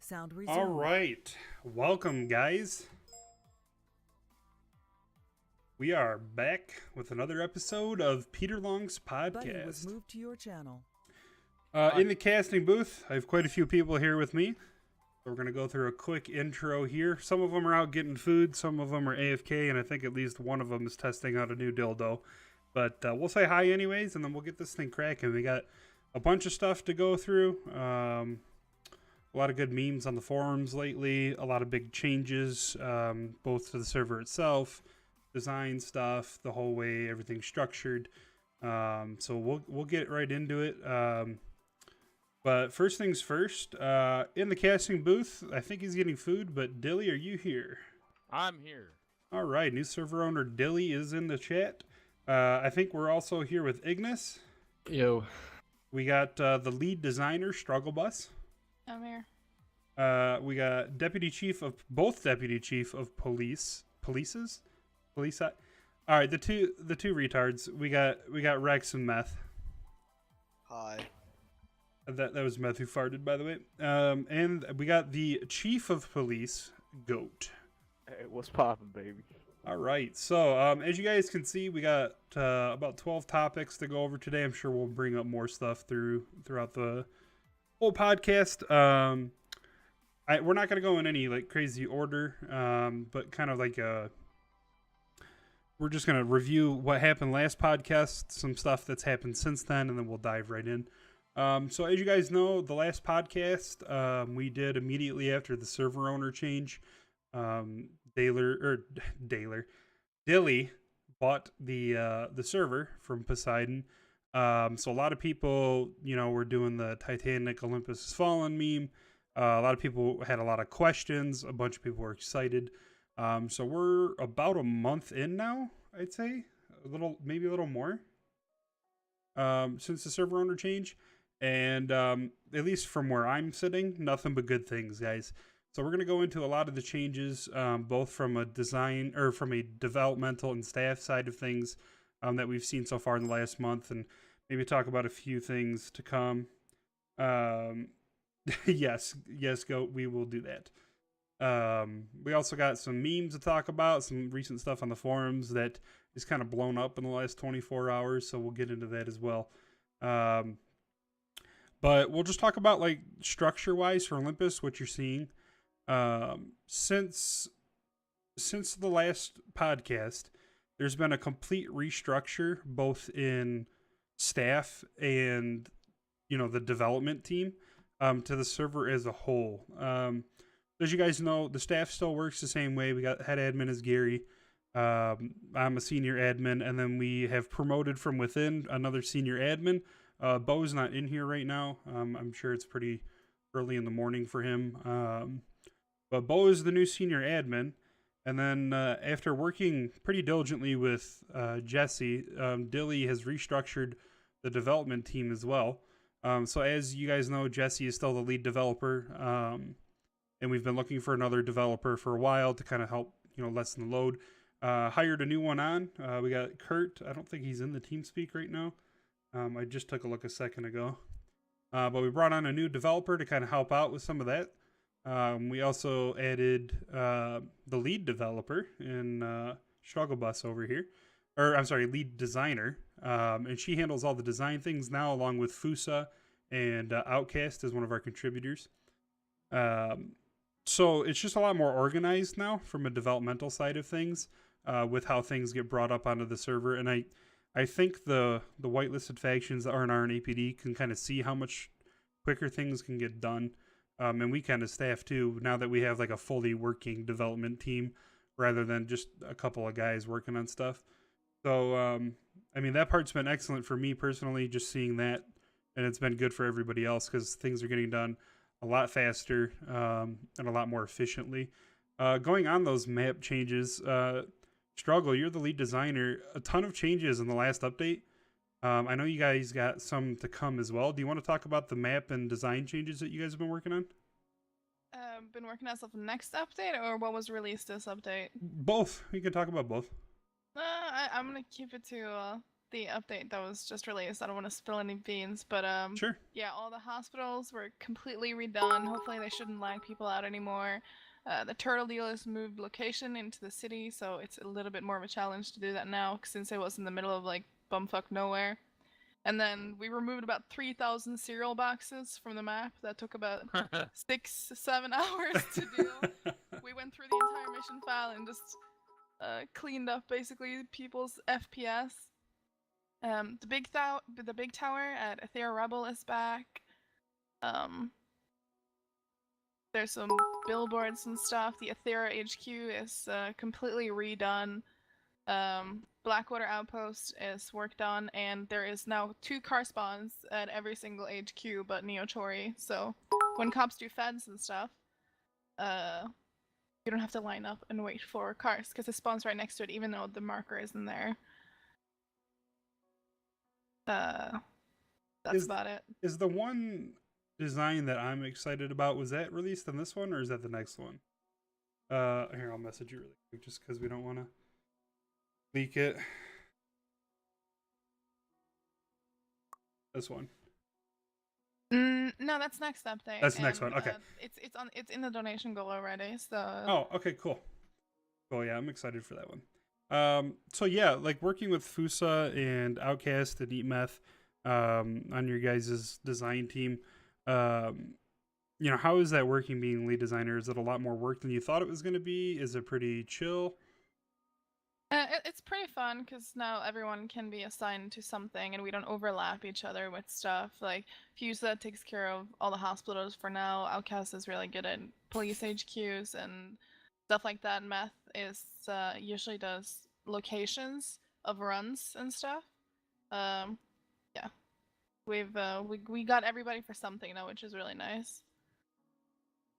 Sound All resumed. right. Welcome, guys. We are back with another episode of Peter Long's Buddy was podcast. moved to your channel. In the casting booth, I have quite a few people here with me. We're going to go through a quick intro here. Some of them are out getting food, some of them are AFK, and I think at least one of them is testing out a new dildo. But we'll say hi anyways, and then we'll get this thing cracking. We got a bunch of stuff to go through. A lot of good memes on the forums lately. A lot of big changes, both to the server itself, design stuff, the whole way everything's structured. So we'll get right into it. But first things first, in the casting booth, I think he's getting food, but Dilly, are you here? I'm here. All right, new server owner Dilly is in the chat. I think we're also here with Ignis. Yo. We got the lead designer, Struggle Bus. I'm here. We got deputy chief of police. All right, the two retards. We got Rex and Meth. Hi. That was Meth who farted, by the way. And we got the chief of police, Goat. Hey, what's poppin', baby? All right, so as you guys can see, we got about 12 topics to go over today. I'm sure we'll bring up more stuff throughout the whole podcast. We're not gonna go in any like crazy order, but kind of like we're just gonna review what happened last podcast, some stuff that's happened since then, and then we'll dive right in. So as you guys know, the last podcast we did immediately after the server owner change. Dilly bought the server from Poseidon. So a lot of people, were doing the Titanic Olympus Has Fallen meme. A lot of people had a lot of questions. A bunch of people were excited. So we're about a month in now, I'd say. Maybe a little more. Since the server owner change. And at least from where I'm sitting, nothing but good things, guys. So we're going to go into a lot of the changes, both from a design or from a developmental and staff side of things that we've seen so far in the last month, and maybe talk about a few things to come. Yes, Goat, we will do that. We also got some memes to talk about, some recent stuff on the forums that is kind of blown up in the last 24 hours, so we'll get into that as well. But we'll just talk about like structure-wise for Olympus, what you're seeing. Since the last podcast, there's been a complete restructure, both in staff and, the development team, to the server as a whole. As you guys know, the staff still works the same way. We got head admin as Gary. I'm a senior admin, and then we have promoted from within another senior admin. Bo's not in here right now. I'm sure it's pretty early in the morning for him. But Bo is the new senior admin. And then after working pretty diligently with Jesse, Dilly has restructured the development team as well. So as you guys know, Jesse is still the lead developer. And we've been looking for another developer for a while to kind of help, lessen the load. Hired a new one on. We got Kurt. I don't think he's in the TeamSpeak right now. I just took a look a second ago. But we brought on a new developer to kind of help out with some of that. We also added the lead developer in Struggle Bus over here. Lead designer. And she handles all the design things now, along with Fusa and Outcast as one of our contributors. So it's just a lot more organized now from a developmental side of things, with how things get brought up onto the server. And I think the whitelisted factions, the R&R and APD, can kind of see how much quicker things can get done. And we kind of staff too, now that we have like a fully working development team rather than just a couple of guys working on stuff. So, that part's been excellent for me personally, just seeing that. And it's been good for everybody else because things are getting done a lot faster and a lot more efficiently. Going on those map changes, Struggle, you're the lead designer. A ton of changes in the last update. I know you guys got some to come as well. Do you want to talk about the map and design changes that you guys have been working on? Been working as of the next update or what was released this update? Both. You can talk about both. I'm gonna keep it to the update that was just released. I don't want to spill any beans, but Sure. yeah, all the hospitals were completely redone. Hopefully, they shouldn't lag people out anymore. The turtle dealers moved location into the city, so it's a little bit more of a challenge to do that now since it was in the middle of like bumfuck nowhere. And then we removed about 3,000 cereal boxes from the map. That took about 6-7 hours to do. We went through the entire mission file and just cleaned up basically people's FPS. The big tower at Aethera Rebel is back. There's some billboards and stuff. The Aethera HQ is completely redone. Blackwater Outpost is worked on, and there is now 2 car spawns at every single HQ but Neotori. So when cops do feds and stuff, you don't have to line up and wait for cars because it spawns right next to it, even though the marker isn't there. That's about it. Is the one design that I'm excited about, was that released in this one or is that the next one? Here, I'll message you really quick just because we don't want to leak it. This one. No, that's next update. That's the next one. Okay. It's in the donation goal already. So. Oh, okay, cool. Cool. Yeah, I'm excited for that one. So yeah, like working with Fusa and Outcast and Eat Meth, on your guys' design team. You know, how is that working being lead designer? Is it a lot more work than you thought it was going to be? Is it pretty chill? It's pretty fun because now everyone can be assigned to something and we don't overlap each other with stuff. Like, Fusa takes care of all the hospitals for now. Outcast is really good at police HQs and stuff like that. Meth is usually does locations of runs and stuff. Yeah. We got everybody for something now, which is really nice.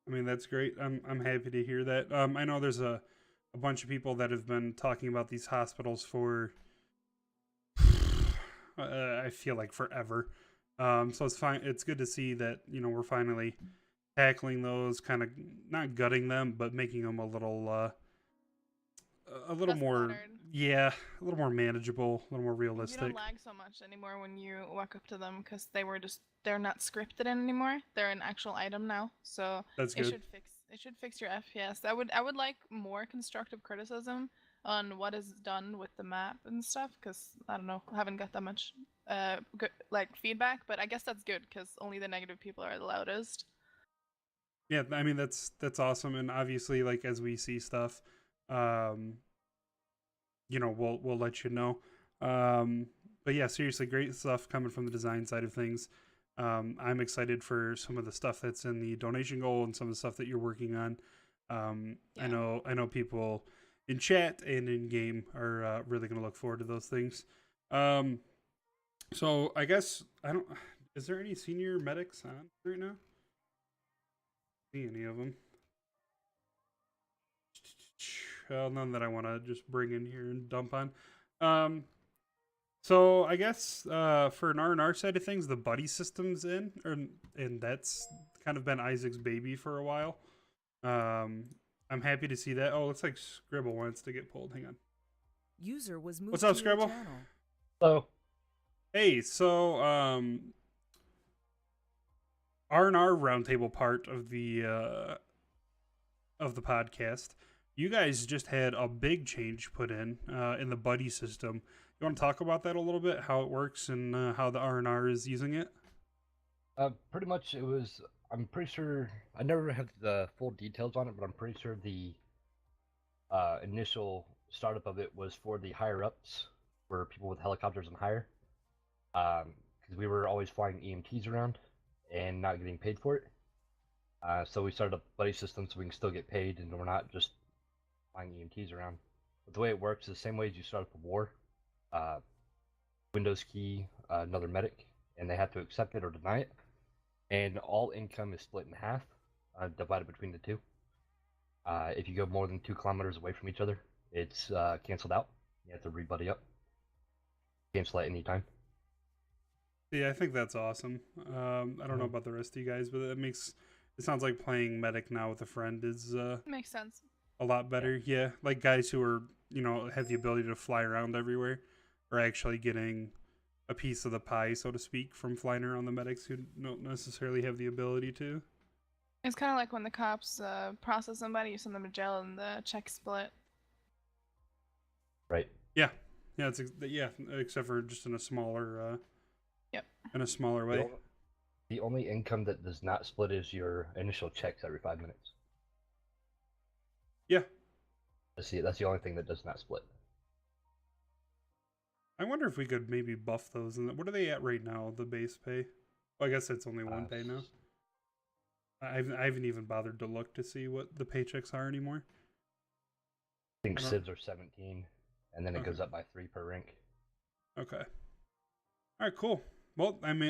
I mean, that's great. I'm happy to hear that. I know there's a bunch of people that have been talking about these hospitals for I feel like forever. So it's fine. It's good to see that, you know, we're finally tackling those, kind of not gutting them, but making them a little Less more, cluttered. yeah, a little more manageable, a little more You realistic. don't lag so much anymore when you walk up to them because they're not scripted anymore. They're an actual item now, so That's it good. should fix your FPS. I would like more constructive criticism on what is done with the map and stuff because I don't know, I haven't got that much good like feedback, but I guess that's good because only the negative people are the loudest. Yeah, I mean that's awesome, and obviously, like as we see stuff, you know, we'll let you know. But yeah, seriously, great stuff coming from the design side of things. I'm excited for some of the stuff that's in the donation goal and some of the stuff that you're working on. Yeah. I know people in chat and in game are really going to look forward to those things. So I guess is there any senior medics on right now? See any of them? Well, none that I want to just bring in here and dump on. So I guess for an R&R side of things, the buddy system's in, and that's kind of been Isaac's baby for a while. I'm happy to see that. Oh, looks like Scribble wants to get pulled. Hang on. User was moved What's up, to your Scribble? channel. Hello. Hey, so R&R roundtable part of the podcast. You guys just had a big change put in the buddy system. You want to talk about that a little bit, how it works and how the R&R is using it? Pretty much it was, I'm pretty sure, I never had the full details on it, but I'm pretty sure the initial startup of it was for the higher ups, for people with helicopters and higher. Because we were always flying EMTs around and not getting paid for it. So we started a buddy system so we can still get paid and we're not just flying EMTs around. But the way it works is the same way as you start up a war. Windows key another medic, and they have to accept it or deny it. And all income is split in half, divided between the two. If you go more than 2 kilometers away from each other, it's canceled out. You have to re-buddy up. Cancel at any time. Yeah, I think that's awesome. I don't know about the rest of you guys, but it sounds like playing medic now with a friend is Makes sense. a lot better. Yeah, like guys who are, you know, have the ability to fly around everywhere. are actually getting a piece of the pie, so to speak, from flying around the medics who don't necessarily have the ability to. It's kind of like when the cops process somebody, you send them to jail, and the check split. Right. Yeah, except for just in a smaller, Yep. in a smaller way. The only income that does not split is your initial checks every 5 minutes. Yeah. That's the only thing that does not split. I wonder if we could maybe buff those. And what are they at right now? The base pay. Well, I guess it's only one pay now. I haven't even bothered to look to see what the paychecks are anymore. I think civs are 17, and then it goes up by 3 per rank. Okay. All right, cool. Well, I mean,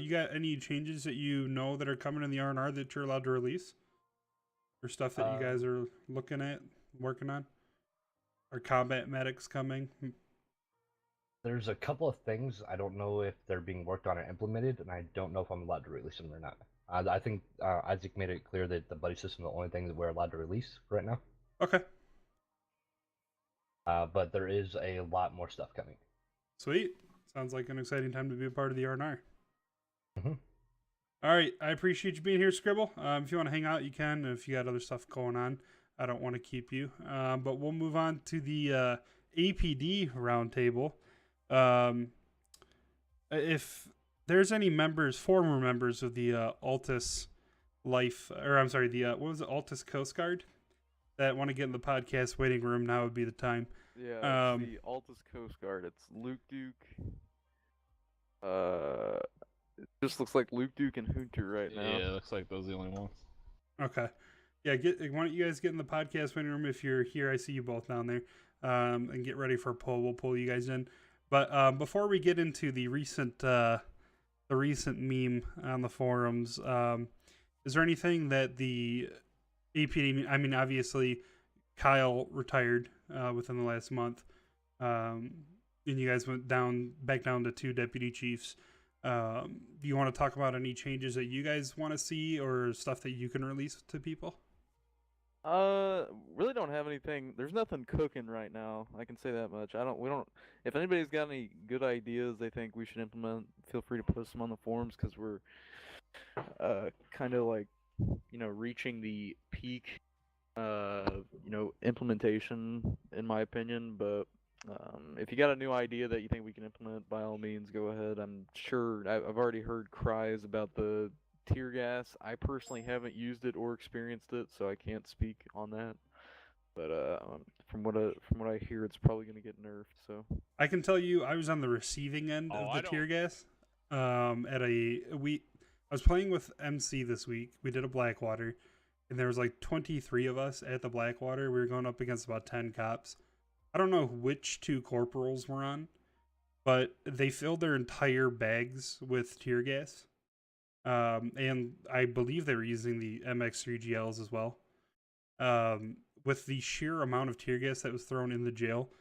you got any changes that you know that are coming in the R&R that you're allowed to release? Or stuff that you guys are looking at, working on? Are combat medics coming? There's a couple of things. I don't know if they're being worked on or implemented, and I don't know if I'm allowed to release them or not. I think Isaac made it clear that the buddy system is the only thing that we're allowed to release right now. Okay. But there is a lot more stuff coming. Sweet. Sounds like an exciting time to be a part of the R&R. Mm-hmm. All right. I appreciate you being here, Scribble. If you want to hang out, you can. If you got other stuff going on, I don't want to keep you. But we'll move on to the APD roundtable. If there's any former members of the Altus Altus Coast Guard that want to get in the podcast waiting room, now would be the time. Yeah, it's the Altus Coast Guard. It's Luke Duke. It just looks like Luke Duke and Hunter right now. Yeah, it looks like those are the only ones. Okay. Yeah, why don't you guys get in the podcast waiting room if you're here? I see you both down there. And get ready for a poll. We'll pull you guys in. But before we get into the recent meme on the forums, is there anything that the APD? I mean, obviously, Kyle retired within the last month, and you guys went back down to 2 deputy chiefs. Do you want to talk about any changes that you guys want to see or stuff that you can release to people? Really don't have anything. There's nothing cooking right now. I can say that much. If anybody's got any good ideas they think we should implement, feel free to post them on the forums, because we're kind of like, reaching the peak, implementation, in my opinion. But if you got a new idea that you think we can implement, by all means, go ahead. I'm sure I've already heard cries about the tear gas. I personally haven't used it or experienced it, so I can't speak on that. But from what I hear, it's probably going to get nerfed. So I can tell you, I was on the receiving end of the tear gas. I was playing with MC this week. We did a Blackwater, and there was like 23 of us at the Blackwater. We were going up against about 10 cops. I don't know which 2 corporals were on, but they filled their entire bags with tear gas. And I believe they were using the MX3GLs as well. With the sheer amount of tear gas that was thrown in the jail,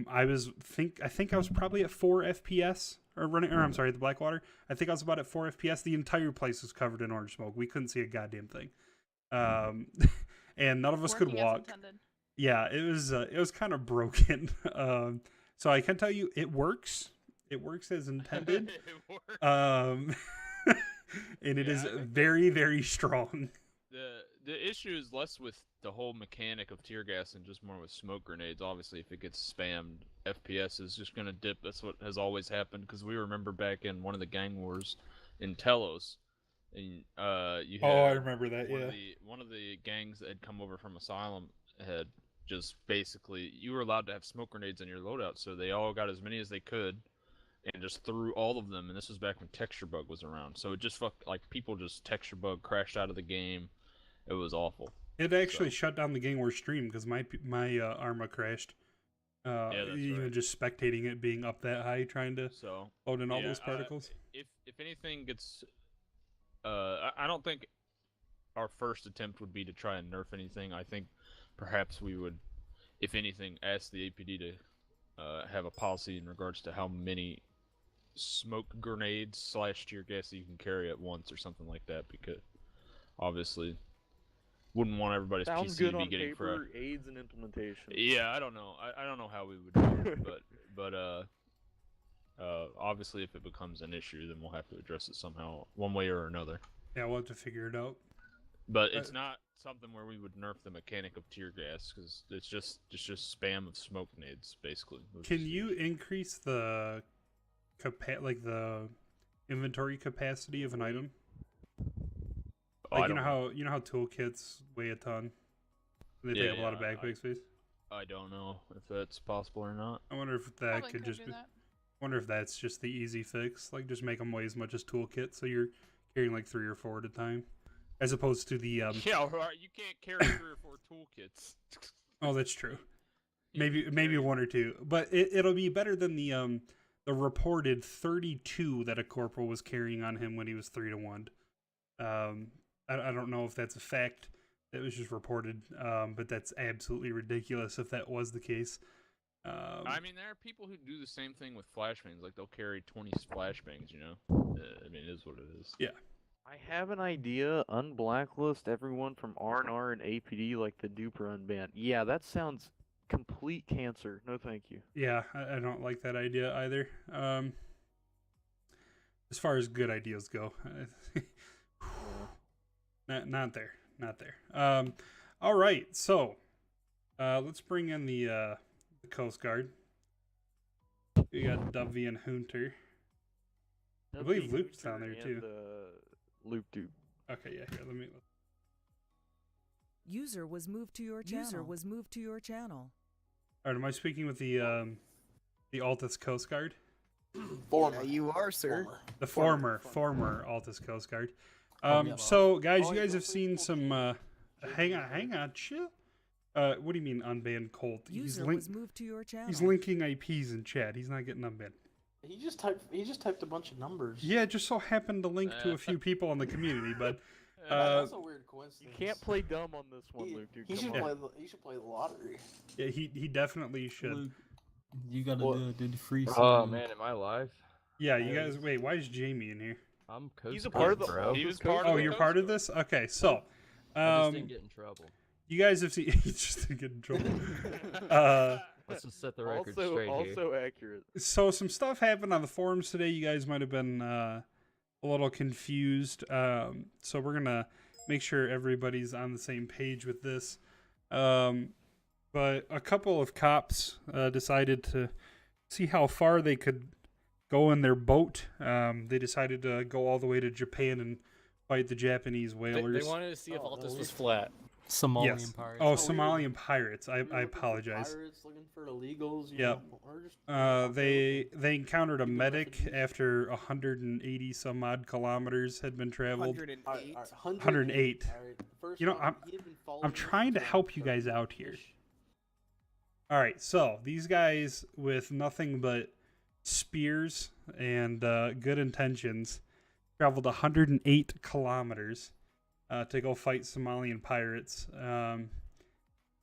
I think I was probably at 4 FPS the Blackwater. I think I was about at 4 FPS. The entire place was covered in orange smoke. We couldn't see a goddamn thing. And none of us could walk. Yeah, it was kind of broken. So I can tell you it works. It works as intended. It works. And it is very, very strong. The issue is less with the whole mechanic of tear gas and just more with smoke grenades. Obviously, if it gets spammed, FPS is just gonna dip. That's what has always happened, because we remember back in one of the gang wars in Telos, and you had I remember that. One of the gangs that had come over from Asylum had just basically, you were allowed to have smoke grenades in your loadout, so they all got as many as they could and just threw all of them. And this was back when Texture Bug was around, so it just people just Texture Bug crashed out of the game. It was awful. It actually shut down the Gang War stream because my Arma crashed. Even right. Just spectating it being up that high, trying to load in all those particles. If anything gets, I don't think our first attempt would be to try and nerf anything. I think perhaps we would, if anything, ask the APD to have a policy in regards to how many smoke grenades / tear gas you can carry at once or something like that, because obviously wouldn't want everybody's Sounds PC good to be on getting paper, aids in implementation. Yeah, I don't know. I don't know how we would do it, but Obviously, if it becomes an issue, then we'll have to address it somehow, one way or another. Yeah, we'll have to figure it out. But it's not something where we would nerf the mechanic of tear gas because it's just spam of smoke nades basically. Can you increase the the inventory capacity of an item? Oh, Like you know how toolkits weigh a ton. They take up a lot of backpack space. I don't know if that's possible or not. I wonder if that Probably could just do be. that. Wonder if that's just the easy fix. Like just make them weigh as much as toolkit, so you're carrying like 3 or 4 at a time, as opposed to the Yeah, right. You can't carry 3 or 4 toolkits. Oh, that's true. You can Maybe carry- 1 or 2, but it'll be better than the reported 32 that a corporal was carrying on him when he was 3 to 1. I don't know if that's a fact. That was just reported, but that's absolutely ridiculous if that was the case. I mean, there are people who do the same thing with flashbangs. Like they'll carry 20 flashbangs. You know, I mean, it is what it is. Yeah. I have an idea. Unblacklist everyone from R&R and APD like the Duper unban. Yeah, that sounds complete cancer. No, thank you. Yeah, I don't like that idea either. As far as good ideas go, not there. All right, so let's bring in the Coast Guard. We got Dovey and Hunter. I believe Luke's down there, too. Luke Dupe. Okay, yeah, here, let me. User was moved to your channel. All right, am I speaking with the Altus Coast Guard? Former. Yeah, you are, sir. The former Altus Coast Guard. yeah. So guys, you guys have seen some. Hang on, chill. What do you mean unbanned Colt? User was moved to your channel. He's linking IPs in chat. He's not getting unbanned. He just typed a bunch of numbers. Yeah, it just so happened to link to a few people in the community, but That's a weird coincidence. You can't play dumb on this one, Luke Dupe. He Come should on. play. He should play the lottery. yeah, he definitely should. Luke, you gotta do the free. Oh man, am I live? Yeah, you guys. Wait, why is Jamie in here? I'm Coast He's a Guard, part of the. bro. He was Coast part Oh, of the you're Coast part of Guard. this? Okay, so I just um, didn't get in trouble. you guys have seen. He just didn't get in trouble. Let's just set the record also, straight here. also accurate. So some stuff happened on the forums today. You guys might have been a little confused. So we're gonna make sure everybody's on the same page with this. But a couple of cops decided to see how far they could go in their boat. They decided to go all the way to Japan and fight the Japanese whalers. They wanted to see if Altus really? was flat. Somalian Yes. pirates. Oh, weird. Somalian pirates. I Looking for apologize. Pirates looking for illegals. You Yep. know, or just- They encountered a People medic refugees. after 180 some odd kilometers had been traveled. 108. 108. All right, first You know, one, he had been following I'm trying to us help you for guys out here. ish. All right, so these guys with nothing but spears and good intentions traveled 108 kilometers to go fight Somalian pirates,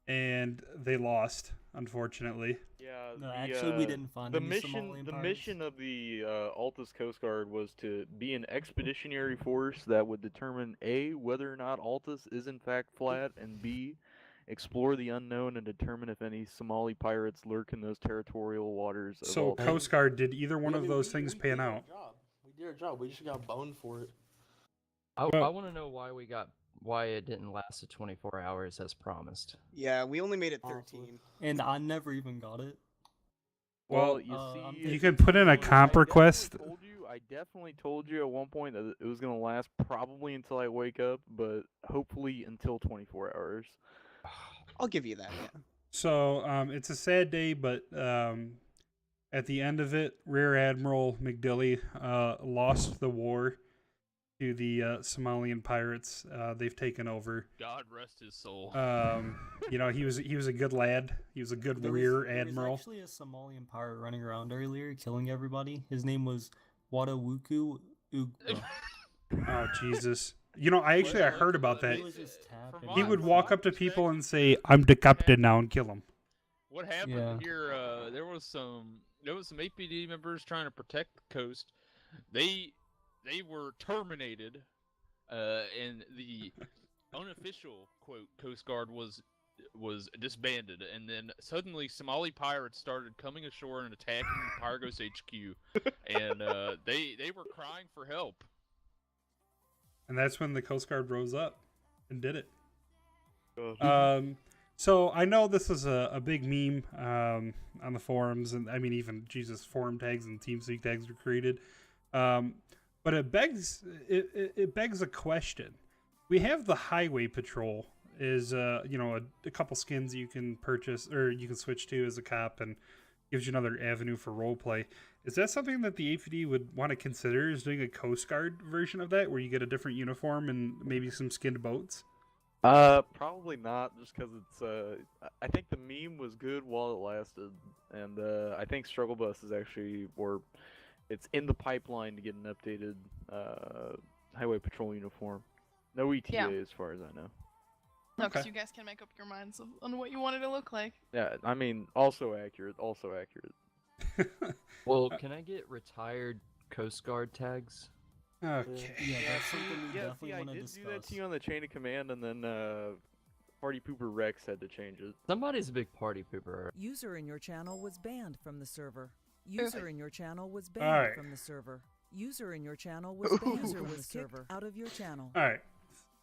and they lost, unfortunately. Yeah. No, the, actually, we didn't find the any mission. Somalian The pirates. mission of the Altus Coast Guard was to be an expeditionary force that would determine A, whether or not Altus is in fact flat, and B, explore the unknown and determine if any Somali pirates lurk in those territorial waters. Of So, Altus. Coast Guard, did either one I of mean, those we- things we pan did our out? job. We did our job. We just got boned for it. I Well- want to know why it didn't last the 24 hours as promised. Yeah, we only made it Honestly. 13. And I never even got it. Well, you I'm see, You If can put in a comp request. I definitely told you at one point that it was gonna last probably until I wake up, but hopefully until 24 hours. I'll give you that, yeah. So it's a sad day, but at the end of it, Rear Admiral McDilly lost the war to the Somalian pirates. They've taken over. God rest his soul. You know, he was a good lad. He was a good There Rear was Admiral. actually a Somalian pirate running around earlier, killing everybody. His name was Wadawuku Ugba. Oh Jesus! You know, I heard about that. He was just tapping. He would From walk my up to people and perspective- say, "I'm the captain now," and kill him. What happened Yeah. here? There was some APD members trying to protect the coast. They were terminated, and the unofficial quote Coast Guard was was disbanded, and then suddenly Somali pirates started coming ashore and attacking Pargos HQ, and they were crying for help. And that's when the Coast Guard rose up and did it. Uh, So I know this is a big meme on the forums, and I mean even Jesus forum tags and TeamSpeak tags were created. But it begs a question. We have the Highway Patrol is a couple skins you can purchase or you can switch to as a cop, and gives you another avenue for roleplay. Is that something that the APD would want to consider? Is doing a Coast Guard version of that where you get a different uniform and maybe some skinned boats? Probably not, just because it's. I think the meme was good while it lasted, and I think Struggle Bus is actually, or it's in the pipeline to get an updated Highway Patrol uniform. No ETA Yeah. as far as I know. No, because Okay. you guys can make up your minds on what you want it to look like. Yeah, I mean, also accurate. Also accurate. Well, can I get retired Coast Guard tags? Okay. Yeah, that's something we Yeah, definitely see, I want to did discuss. do that to you on the chain of command, and then Party Pooper Rex had to change it. Somebody's a big party pooper. User in your channel was banned from the server. User in your channel was banned Alright. from the server. User in your channel was banned from the server. Out of your channel. All right,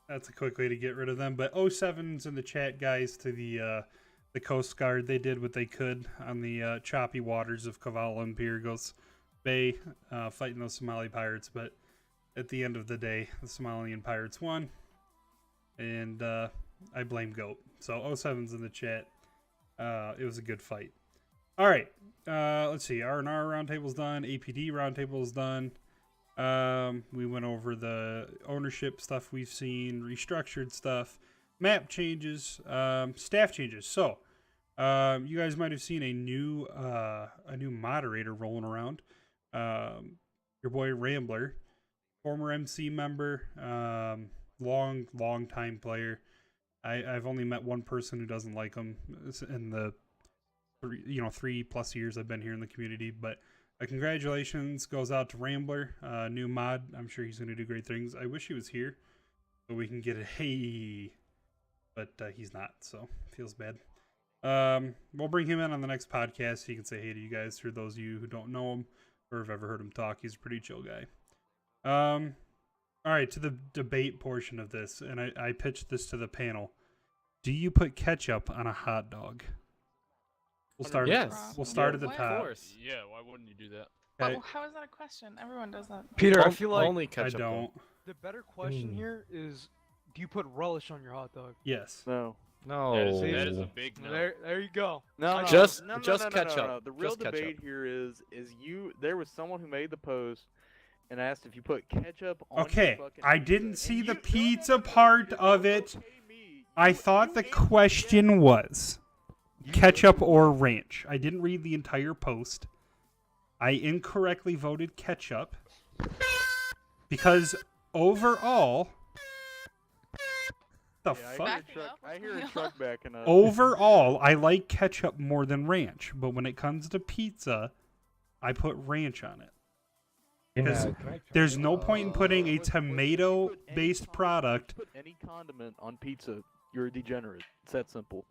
that's a quick way to get rid of them. But 07's in the chat, guys, to the Coast Guard. They did what they could on the choppy waters of Kavala and Pyrgos Bay, fighting those Somali pirates. But at the end of the day, the Somalian pirates won, and I blame GOAT. So 07's in the chat. It was a good fight. All right, let's see. R&R roundtable's done. APD roundtable's done. We went over the ownership stuff we've seen, restructured stuff, map changes, staff changes. So, you guys might have seen a new moderator rolling around. Your boy Rambler, former MC member, long time player. I've only met one person who doesn't like him in the 3+ years I've been here in the community, but congratulations goes out to Rambler, new mod. I'm sure he's going to do great things. I wish he was here so we can get a hey, but he's not, so feels bad. We'll bring him in on the next podcast so he can say hey to you guys. For those of you who don't know him or have ever heard him talk, he's a pretty chill guy. All right, to the debate portion of this, and I pitched this to the panel. Do you put ketchup on a hot dog? We'll start. Yes. We'll start at the Of top. course. Yeah, why wouldn't you do that? Okay. But how is that a question? Everyone does that. Peter, I feel like only I ketchup. don't. the better question here is, do you put relish on your hot dog? Yes. No. No. That is a big no. There you go. No, Just- no, no, just no, no, no, ketchup. no. The real Just ketchup. debate here is you. There was someone who made the post and asked if you put ketchup on. Okay, your fucking I pizza, didn't and see you- the no, pizza no, no, no, part you of don't it. okay me. I thought the You question was ketchup or ranch. I didn't read the entire post. I incorrectly voted ketchup because overall, the Yeah, fuck? Backing up, I hear what's a going truck on? backing up. Overall, I like ketchup more than ranch, but when it comes to pizza, I put ranch on it. Because there's no point in putting a If you put any tomato-based condiment- product. if you put any condiment on pizza, you're a degenerate. It's that simple.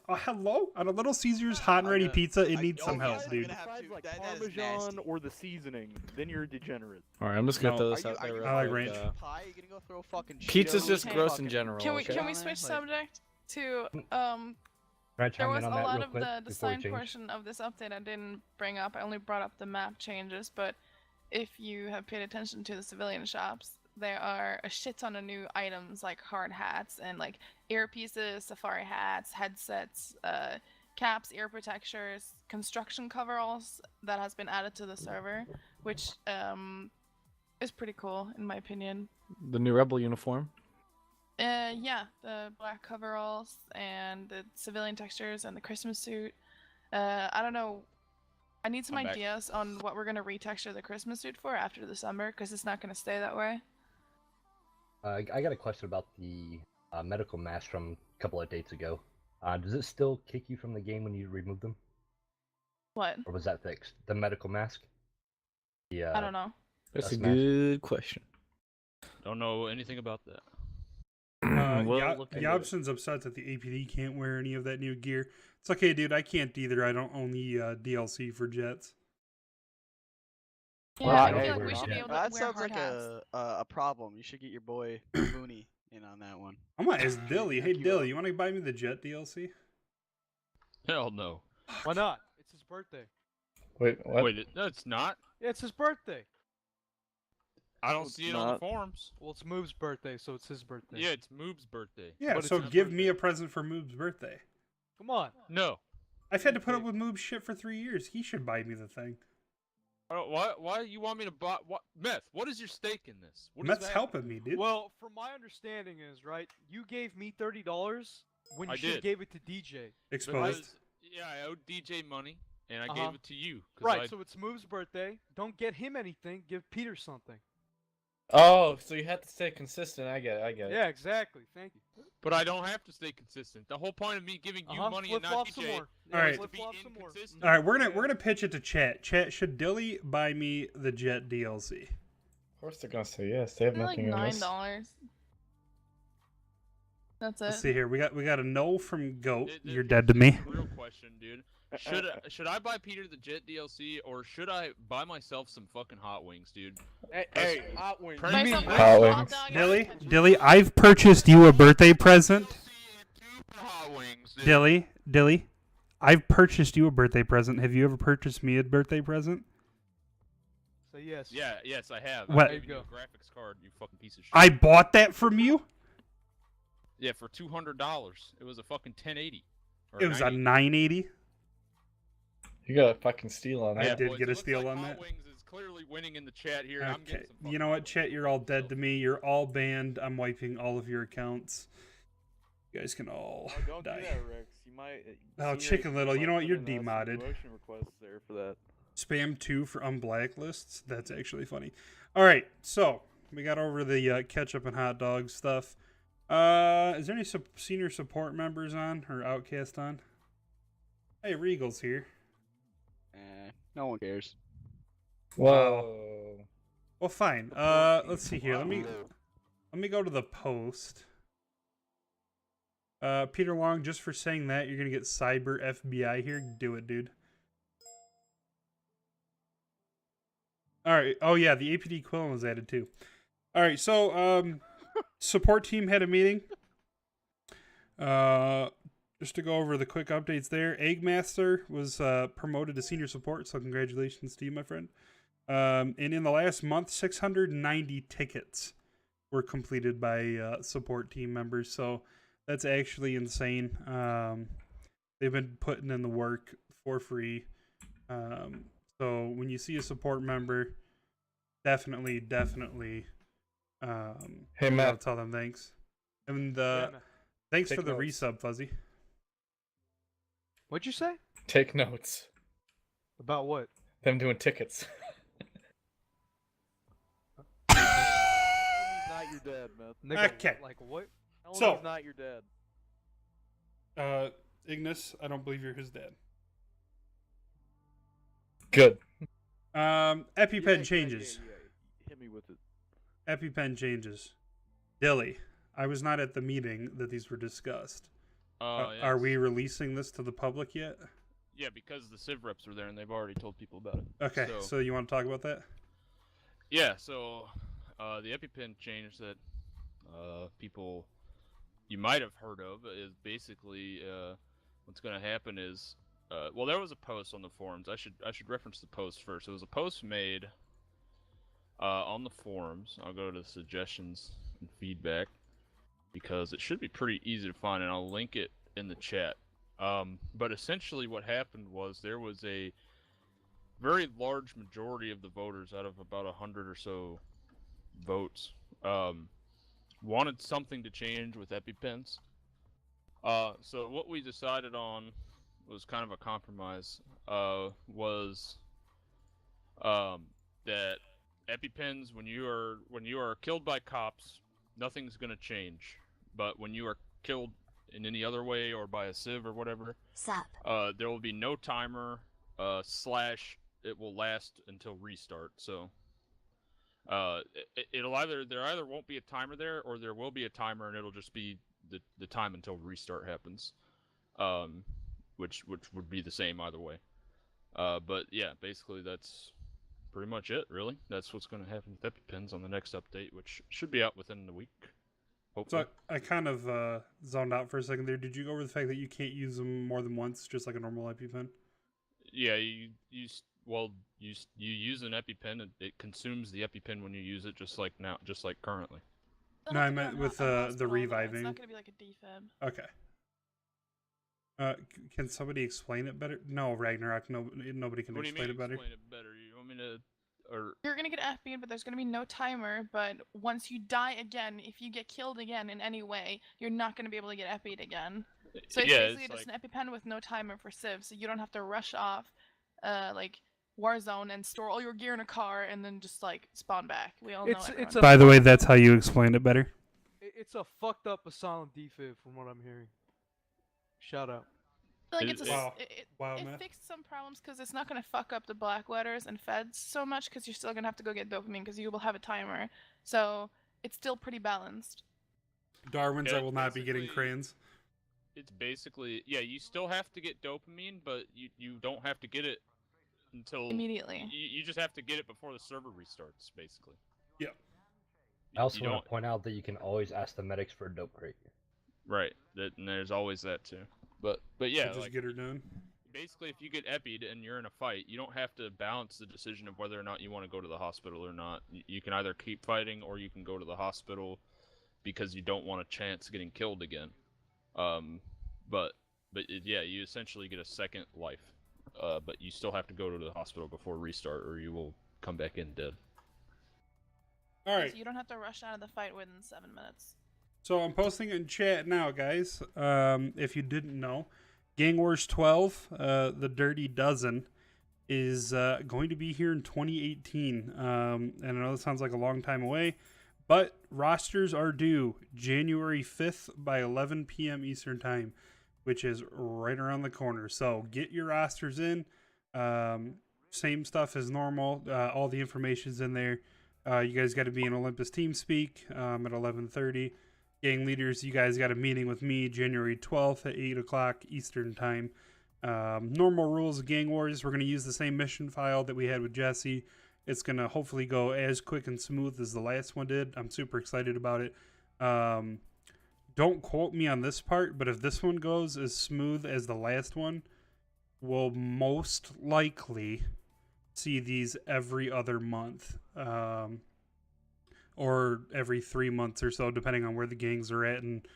Hello? On a Little Caesars hot and ready pizza, it needs some help, guys are dude. gonna have Besides, to- like that is Parmesan nasty. or the seasoning, then you're a degenerate. All right, I'm just gonna No. throw Are this you, out there. real I like quick, ranch. pie? You gonna go throw fucking Pizza's Cheetos just and gross fucking in general. Can we okay? can we switch subject to Can I There chime was in a on that lot real of quick the before we design change? portion of this update I didn't bring up. I only brought up the map changes, but if you have paid attention to the civilian shops, there are a shit ton of new items like hard hats and like earpieces, safari hats, headsets, caps, ear protectors, construction coveralls that has been added to the server, which is pretty cool in my opinion. The new Rebel uniform. Yeah, the black coveralls and the civilian textures and the Christmas suit. I don't know. I need some I'm back. ideas on what we're gonna retexture the Christmas suit for after the summer, because it's not gonna stay that way. I got a question about the medical mask from a couple of dates ago. Does it still kick you from the game when you remove them, What? or was that fixed? The medical mask. Yeah. I don't know. That's a That's nice. good question. Don't know anything about that. Well, look into it. Yobson's upset that the APD can't wear any of that new gear. It's okay, dude. I can't either. I don't own the DLC for Jets. Yeah, Well, I I feel like wear we should be Jets. able to That wear sounds hard like hats. a problem. You should get your boy Mooney in on that one. I'm gonna ask Dilly. Hey, Hook you Dilly, up. you want to buy me the Jet DLC? Hell no. Why not? It's his birthday. Wait, what? Wait, no, it's not. Yeah, it's his birthday. I don't It's see it on not. the forums. Well, it's Move's birthday, so it's his birthday. Yeah, it's Moob's birthday. Yeah, But it's so his give me birthday. a present for Moob's birthday. Come on. No. I've had to put up with Moob's shit for 3 years. He should buy me the thing. Why you want me to buy what Meth? What is your stake in this? What is Meth's that? helping me, dude. Well, from my understanding is, right, you gave me $30 when you I should have did. gave it to DJ. Exposed. Because, yeah, I owed DJ money and I Uh-huh. gave it to you. 'cause Right, I- so it's Move's birthday. Don't get him anything. Give Peter something. Oh, so you have to stay consistent. I get it. Yeah, exactly. Thank you. But I don't have to stay consistent. The whole point of me giving you money and not Flip-flop some DJ more. All right. is to be Flip-flop some more. inconsistent. All right, we're gonna pitch it to chat. Chat, should Dilly buy me the Jet DLC? Of course they're gonna say yes. They have They're like nothing in this. $9. That's it. Let's see here. We got a no from Goat. Th- You're th- dead to me. here's the Real question, dude. Should I buy Peter the Jet DLC or should I buy myself some fucking hot wings, dude? Hey, hot wings. Press- Buy You some mean hot hot wings? dog Dilly, and Dilly, I've purchased you a birthday present. Hot wings, dude. Dilly, I've purchased you a birthday present. Have you ever purchased me a birthday present? Say yes. Yeah, yes, I have. What? I'm giving you a There you graphics card, you fucking piece of shit. I bought that from you. Yeah, for $200. It was a fucking 1080. Or It was a 90. 980. You got a fucking steal on I that. did boys, get a it looks steal like on Hot that. Wings is clearly winning in the chat here. I'm Okay. getting some You know what, chat? You're all dead to me. You're all banned. I'm wiping all of your accounts. You guys can all Oh, don't die. do that, Rex. You might. Oh, Senior Chicken APD Little, you might know what? put You're in, some demodded. promotion requests there for that. Spam 2 for unblacklists. That's actually funny. All right, so we got over the ketchup and hot dog stuff. Is there any senior support members on or Outcast on? Hey, Regal's here. No one cares. Whoa. Well, fine. Let's see here. Let me go to the post. Peter Long, just for saying that, you're gonna get cyber FBI here. Do it, dude. All right. Oh yeah, the APD Quillen was added too. All right. So, support team had a meeting. Just to go over the quick updates there, Eggmaster was promoted to senior support, so congratulations to you, my friend. And in the last month, 690 tickets were completed by support team members, so that's actually insane. They've been putting in the work for free. So when you see a support member, definitely, Hey, Matt. tell them thanks. And Yeah, man. thanks Take for the notes. resub, Fuzzy. What'd you say? Take notes. About what? Them doing tickets. Tell me he's not your dad, man. Nigga, Okay. Like what? Tell me So- he's not your dad. Ignis, I don't believe you're his dad. Good. EpiPen changes. Yeah. Hit me with it. EpiPen changes. Dilly, I was not at the meeting that these were discussed. Are we releasing this to the public yet? Yeah, because the Civ reps are there and they've already told people about it. Okay, so you want to talk about that? Yeah, so the EpiPen change that people you might have heard of is basically what's going to happen is well, there was a post on the forums. I should reference the post first. It was a post made on the forums. I'll go to suggestions and feedback because it should be pretty easy to find, and I'll link it in the chat. But essentially, what happened was there was a very large majority of the voters, out of about 100 or so votes, wanted something to change with EpiPens. So what we decided on was kind of a compromise. Was that EpiPens, when you are killed by cops, nothing's gonna change. But when you are killed in any other way or by a civ or whatever, there will be no timer. / it will last until restart. So It'll either won't be a timer there, or there will be a timer, and it'll just be the time until restart happens. Which would be the same either way. But yeah, basically that's pretty much it. Really, that's what's going to happen with EpiPens on the next update, which should be out within the week. Hopefully. So I kind of zoned out for a second there. Did you go over the fact that you can't use them more than once, just like a normal EpiPen? Yeah, you use an EpiPen, and it consumes the EpiPen when you use it, just like currently. They'll No, have I to be meant on with on the hospital, though. reviving. It's not going to be like a defib. Okay. Can somebody explain it better? No, Ragnarok. No, nobody can What do you explain mean it better. explain it better? You want me to, or You're going to get FB'd, but there's going to be no timer. But once you die again, if you get killed again in any way, you're not going to be able to get FB'd again. So it's yeah, basically just an EpiPen with no timer for Civ, so you don't have to rush off, like Warzone and store all your gear in a car and then just like spawn back. We all know. It's everyone. By the way, that's how you explained it better. It's a fucked up asylum defib from what I'm hearing. Shout out. I feel like it's a, Wow. Wow, it man. fixed some problems because it's not going to fuck up the black letters and feds so much because you're still going to have to go get dopamine because you will have a timer. So it's still pretty balanced. Darwin's Yeah, I will not be getting basically- crayons. it's basically, yeah, you still have to get dopamine, but you don't have to get it until Immediately. You just have to get it before the server restarts, basically. Yep. I also You want don't- to point out that you can always ask the medics for a dope crate. Right. And there's always that too. But yeah, So just get her done. basically, if you get epied and you're in a fight, you don't have to balance the decision of whether or not you want to go to the hospital or not. You can either keep fighting or you can go to the hospital because you don't want a chance getting killed again. Yeah, you essentially get a second life. But you still have to go to the hospital before restart, or you will come back in dead. All right. So you don't have to rush out of the fight within 7 minutes. So I'm posting it in chat now, guys. If you didn't know, Gang Wars 12, the Dirty Dozen, is going to be here in 2018. And I know this sounds like a long time away, but rosters are due January 5th by 11 p.m. Eastern Time, which is right around the corner. So get your rosters in. Same stuff as normal. All the information's in there. You guys got to be in Olympus TeamSpeak at 11:30. Gang leaders, you guys got a meeting with me January 12th at 8 o'clock Eastern Time. Normal rules of Gang Wars. We're going to use the same mission file that we had with Jesse. It's going to hopefully go as quick and smooth as the last one did. I'm super excited about it. Don't quote me on this part, but if this one goes as smooth as the last one, we'll most likely see these every other month. Or every 3 months or so, depending on where the gangs are at and,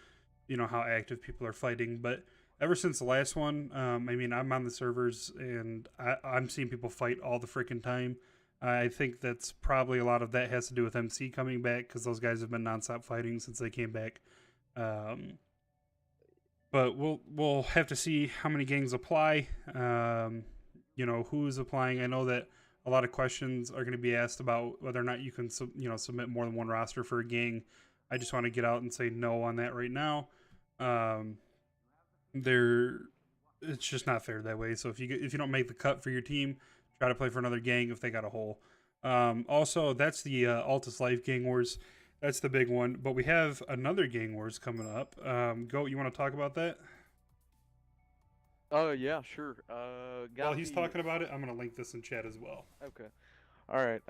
you know, how active people are fighting. But ever since the last one, I mean, I'm on the servers and I'm seeing people fight all the freaking time. I think that's probably a lot of that has to do with MC coming back because those guys have been nonstop fighting since they came back. But we'll have to see how many gangs apply. You know, who's applying. I know that a lot of questions are going to be asked about whether or not you can, submit more than one roster for a gang. I just want to get out and say no on that right now. It's just not fair that way. So if you don't make the cut for your team, try to play for another gang if they got a hole. Also, that's the Altus Life Gang Wars. That's the big one. But we have another Gang Wars coming up. Goat, you want to talk about that? Yeah, sure. While he's talking about it, I'm going to link this in chat as well. Okay. All right.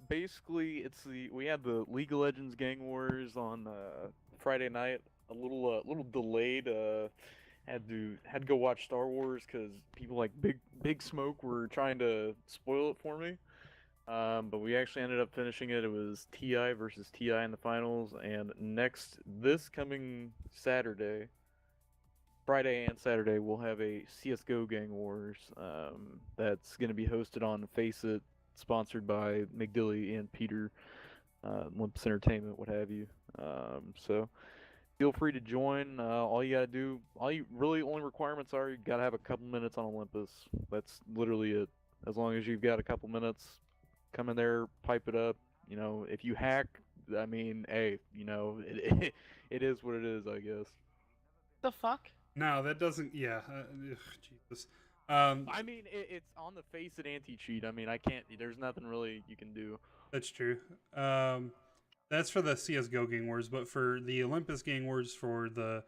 Basically, we had the League of Legends Gang Wars on Friday night. A little delayed. Had to go watch Star Wars because people like Big Smoke were trying to spoil it for me. But we actually ended up finishing it. It was TI versus TI in the finals, and this coming Saturday, Friday and Saturday, we'll have a CS:GO Gang Wars. That's going to be hosted on Faceit, sponsored by McDilly and Peter, Olympus Entertainment, what have you. So feel free to join. All you only requirements are you got to have a couple minutes on Olympus. That's literally it. As long as you've got a couple minutes, come in there, pipe it up. You know, if you hack, I mean, hey, you know, it is what it is, I guess. The fuck? No, that doesn't. Yeah, Jesus. I mean, it's on the Faceit anti-cheat. I mean, I can't. There's nothing really you can do. That's true. That's for the CS:GO Gang Wars, but for the Olympus Gang Wars, for the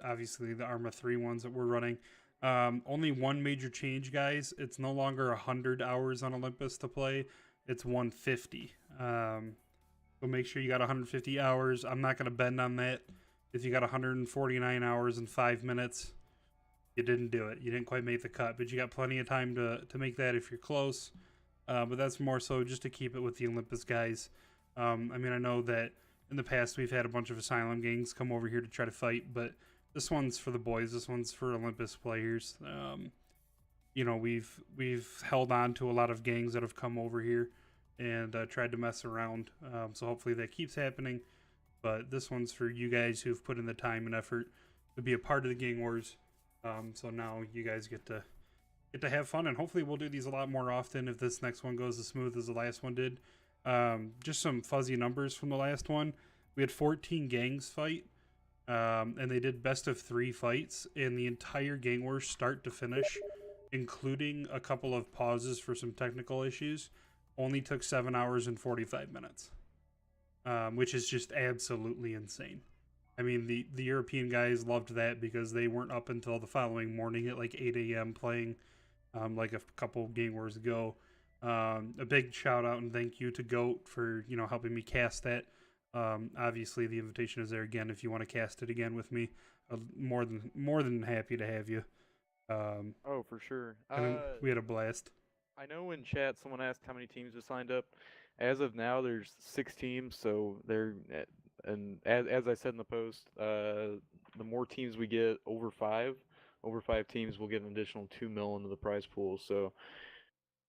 obviously the Arma 3 ones that we're running, only one major change, guys. It's no longer 100 hours on Olympus to play. It's 150. So make sure you got 150 hours. I'm not going to bend on that. If you got 149 hours and 5 minutes, you didn't do it. You didn't quite make the cut, but you got plenty of time to make that if you're close. But that's more so just to keep it with the Olympus guys. I mean, I know that in the past we've had a bunch of Asylum gangs come over here to try to fight, but this one's for the boys. This one's for Olympus players. You know, we've held on to a lot of gangs that have come over here and tried to mess around. So hopefully that keeps happening. But this one's for you guys who've put in the time and effort to be a part of the gang wars. So now you guys get to have fun, and hopefully we'll do these a lot more often if this next one goes as smooth as the last one did. Just some fuzzy numbers from the last one. We had 14 gangs fight, and they did best of 3 fights, and the entire gang wars start to finish, including a couple of pauses for some technical issues, only took 7 hours and 45 minutes, which is just absolutely insane. I mean, the European guys loved that because they weren't up until the following morning at like 8 a.m. playing, like a couple gang wars ago. A big shout out and thank you to Goat for, you know, helping me cast that. Obviously the invitation is there again if you want to cast it again with me. More than happy to have you. Oh, for sure. And we had a blast. I know in chat someone asked how many teams have signed up. As of now, there's 6 teams, so they're, and as I said in the post, the more teams we get over 5 teams, we'll get an additional 2 mil into the prize pool. So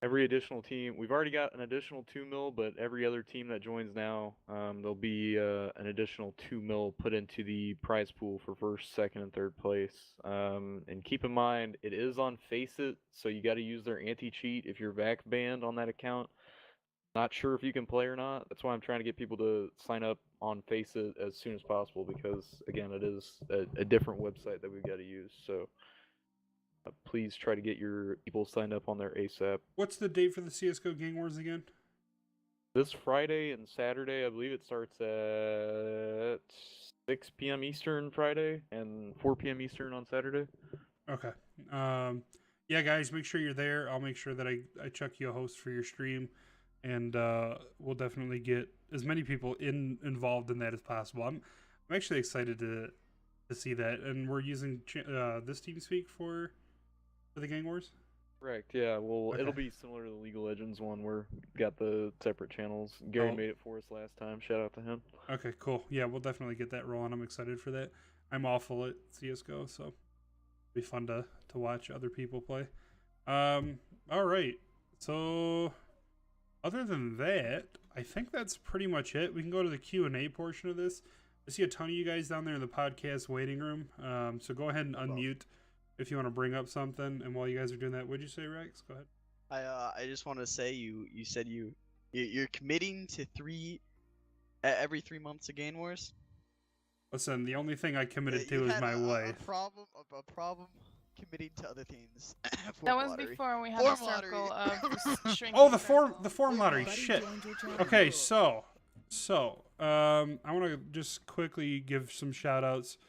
every additional team, we've already got an additional 2 mil, but every other team that joins now, there'll be an additional 2 mil put into the prize pool for first, second, and third place. And keep in mind, it is on Faceit, so you got to use their anti-cheat if you're VAC banned on that account. Not sure if you can play or not. That's why I'm trying to get people to sign up on Faceit as soon as possible, because again, it is a different website that we've got to use. So please try to get your people signed up on there ASAP. What's the date for the CS:GO Gang Wars again? This Friday and Saturday, I believe it starts at 6 p.m. Eastern Friday and 4 p.m. Eastern on Saturday. Okay. Yeah, guys, make sure you're there. I'll make sure that I chuck you a host for your stream, and we'll definitely get as many people involved in that as possible. I'm actually excited to see that, and we're using this TeamSpeak for the Gang Wars. Correct. Yeah. Well, Okay. it'll be similar to the League of Legends one where we got the separate channels. Gary made it for us last time. Shout out to him. Okay, cool. Yeah, we'll definitely get that rolling. I'm excited for that. I'm awful at CS:GO, so it'll be fun to watch other people play. All right. So other than that, I think that's pretty much it. We can go to the Q&A portion of this. I see a ton of you guys down there in the podcast waiting room. So go ahead and unmute if you want to bring up something. And while you guys are doing that, what'd you say, Rex? Go ahead. I just want to say you said you're committing to every 3 months of Gang Wars. Listen, the only thing I committed You to is had my a wife. a problem committing to other things. That was before we had a circle of shrinking. Oh, the form lottery. Shit. Okay, so I want to just quickly give some shout outs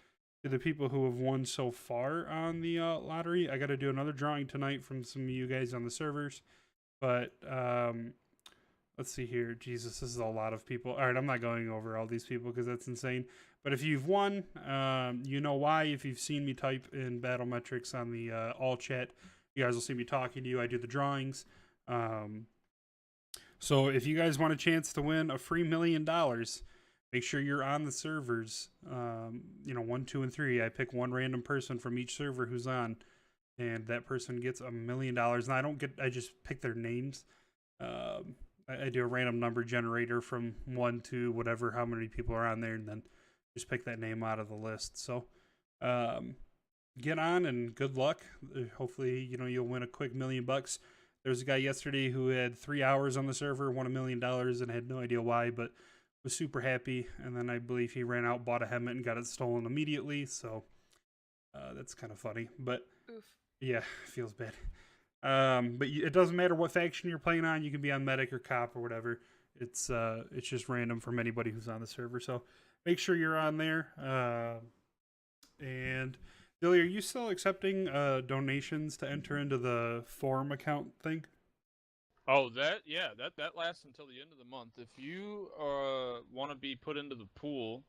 to the people who have won so far on the lottery. I got to do another drawing tonight from some of you guys on the servers, but let's see here. Jesus, this is a lot of people. All right, I'm not going over all these people because that's insane. But if you've won, you know why. If you've seen me type in battle metrics on the all chat, you guys will see me talking to you. I do the drawings. So if you guys want a chance to win a free $1 million, make sure you're on the servers. 1, 2, and 3. I pick one random person from each server who's on, and that person gets $1 million. And I just pick their names. I do a random number generator from 1 to whatever, how many people are on there, and then just pick that name out of the list. So get on and good luck. Hopefully, you'll win a quick $1 million. There was a guy yesterday who had 3 hours on the server, won $1 million, and had no idea why, but was super happy. And then I believe he ran out, bought a helmet, and got it stolen immediately. So that's kind of funny. But Oof. yeah, feels bad. But it doesn't matter what faction you're playing on. You can be on medic or cop or whatever. It's just random from anybody who's on the server. So make sure you're on there. And Billy, are you still accepting donations to enter into the forum account thing? Oh, that lasts until the end of the month. If you want to be put into the pool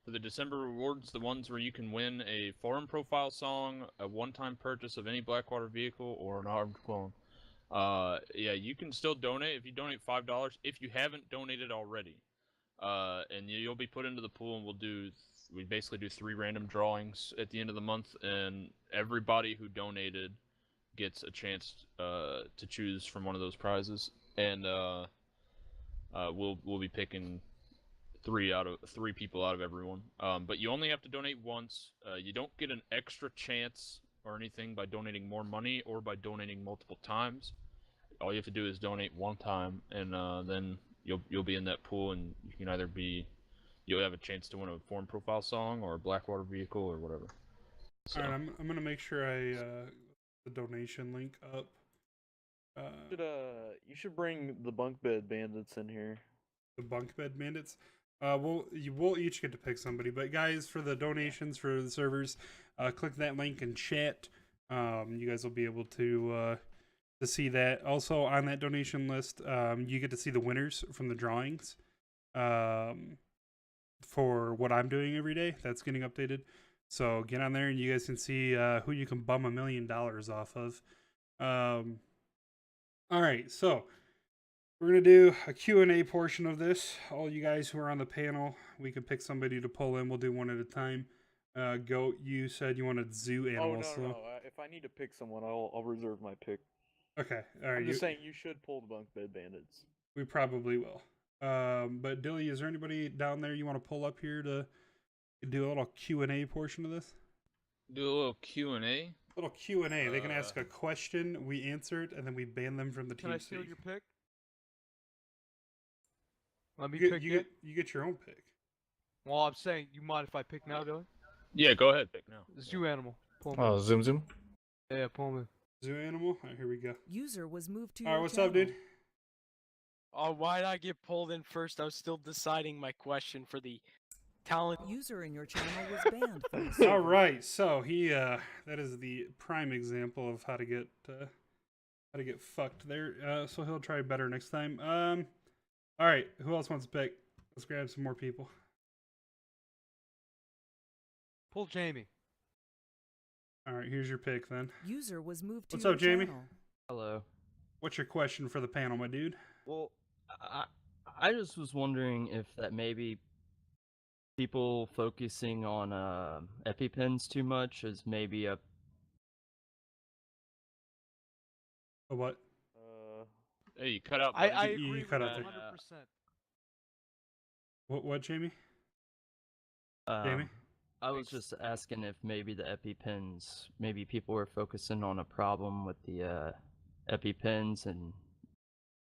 for the December rewards, the ones where you can win a forum profile song, a one-time purchase of any Blackwater vehicle, or an armed clone, yeah, you can still donate if you donate $5 if you haven't donated already, and you'll be put into the pool, and we basically do 3 random drawings at the end of the month, and everybody who donated gets a chance to choose from one of those prizes, and we'll be picking 3 people out of everyone. But you only have to donate once. You don't get an extra chance or anything by donating more money or by donating multiple times. All you have to do is donate one time, and then you'll be in that pool, and you can either you'll have a chance to win a forum profile song or a Blackwater vehicle or whatever. So. All right, I'm gonna make sure the donation link up. You should bring the bunk bed bandits in here. The bunk bed bandits. We'll each get to pick somebody, but guys, for the donations for the servers, click that link in chat. You guys will be able to see that. Also on that donation list, you get to see the winners from the drawings. For what I'm doing every day, that's getting updated. So get on there and you guys can see who you can bum $1 million off of. All right, so we're going to do a Q&A portion of this. All you guys who are on the panel, we can pick somebody to pull in. We'll do one at a time. Goat, you said you wanted zoo animals. Oh, no. If I need to pick someone, I'll reserve my pick. Okay, all right. I'm just saying you should pull the bunk bed bandits. We probably will. But Dilly, is there anybody down there you want to pull up here to do a little Q&A portion of this? Do a little Q&A? Little Q&A. They can ask a question, we answer it, and then we ban them from the team. Can I steal your pick? Let me you pick get your own pick. Well, I'm saying, you mind if I pick now, Dylan? Yeah, go ahead, pick now. Zoo animal. Pull him Oh, Zoom. in. Yeah, pull him in. Zoo animal? All right, here we go. User was moved to All right, your what's channel. up, dude? Oh, why'd I get pulled in first? I was still deciding my question for the talent. User in your channel was banned from the server. All right, so he that is the prime example of how to get fucked there. So he'll try better next time. All right, who else wants to pick? Let's grab some more people. Pull Jamie. All right, here's your pick then. User was moved to What's your up, Jamie? channel. Hello. What's your question for the panel, my dude? Well, I just was wondering if that maybe people focusing on EpiPens too much is maybe a what? Hey, you cut out. I You agree cut with out that there. 100%. What, Jamie? Jamie? I was just asking if maybe the EpiPens, maybe people were focusing on a problem with the EpiPens, and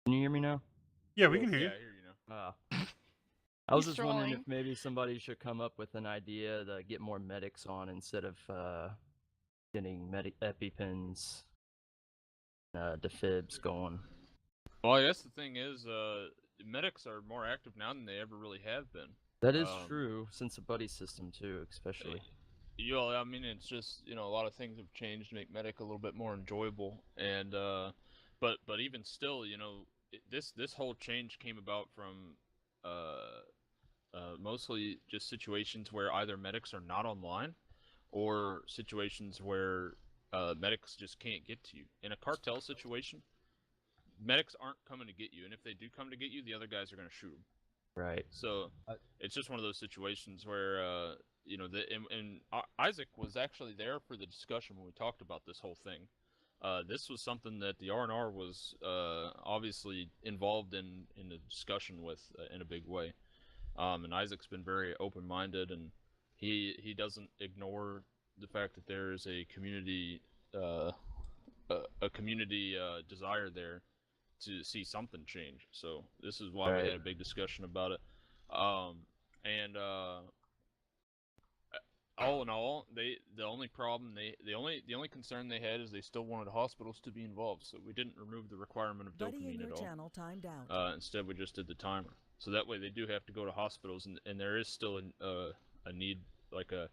can you hear me now? Yeah, we can hear you. Yeah, I hear you now. I was He's just wondering trolling. if maybe somebody should come up with an idea to get more medics on instead of getting EpiPens, defibs going. Well, I guess the thing is, medics are more active now than they ever really have been. That is true, since the buddy system too, especially. I mean, it's just, a lot of things have changed to make medic a little bit more enjoyable, and but even still, this whole change came about from mostly just situations where either medics are not online, or situations where medics just can't get to you. In a cartel situation, medics aren't coming to get you, and if they do come to get you, the other guys are going to shoot them. Right. So it's just one of those situations where and Isaac was actually there for the discussion when we talked about this whole thing. This was something that the R&R was obviously involved in the discussion with in a big way. And Isaac's been very open-minded, and he doesn't ignore the fact that there is a community desire there to see something change. So this is why we had a big discussion about it. all in all, the only problem the only concern they had is they still wanted hospitals to be involved, so we didn't remove the requirement of Buddy in dopamine your at all. channel timed out. Instead, we just did the timer, so that way they do have to go to hospitals, and there is still a need, like a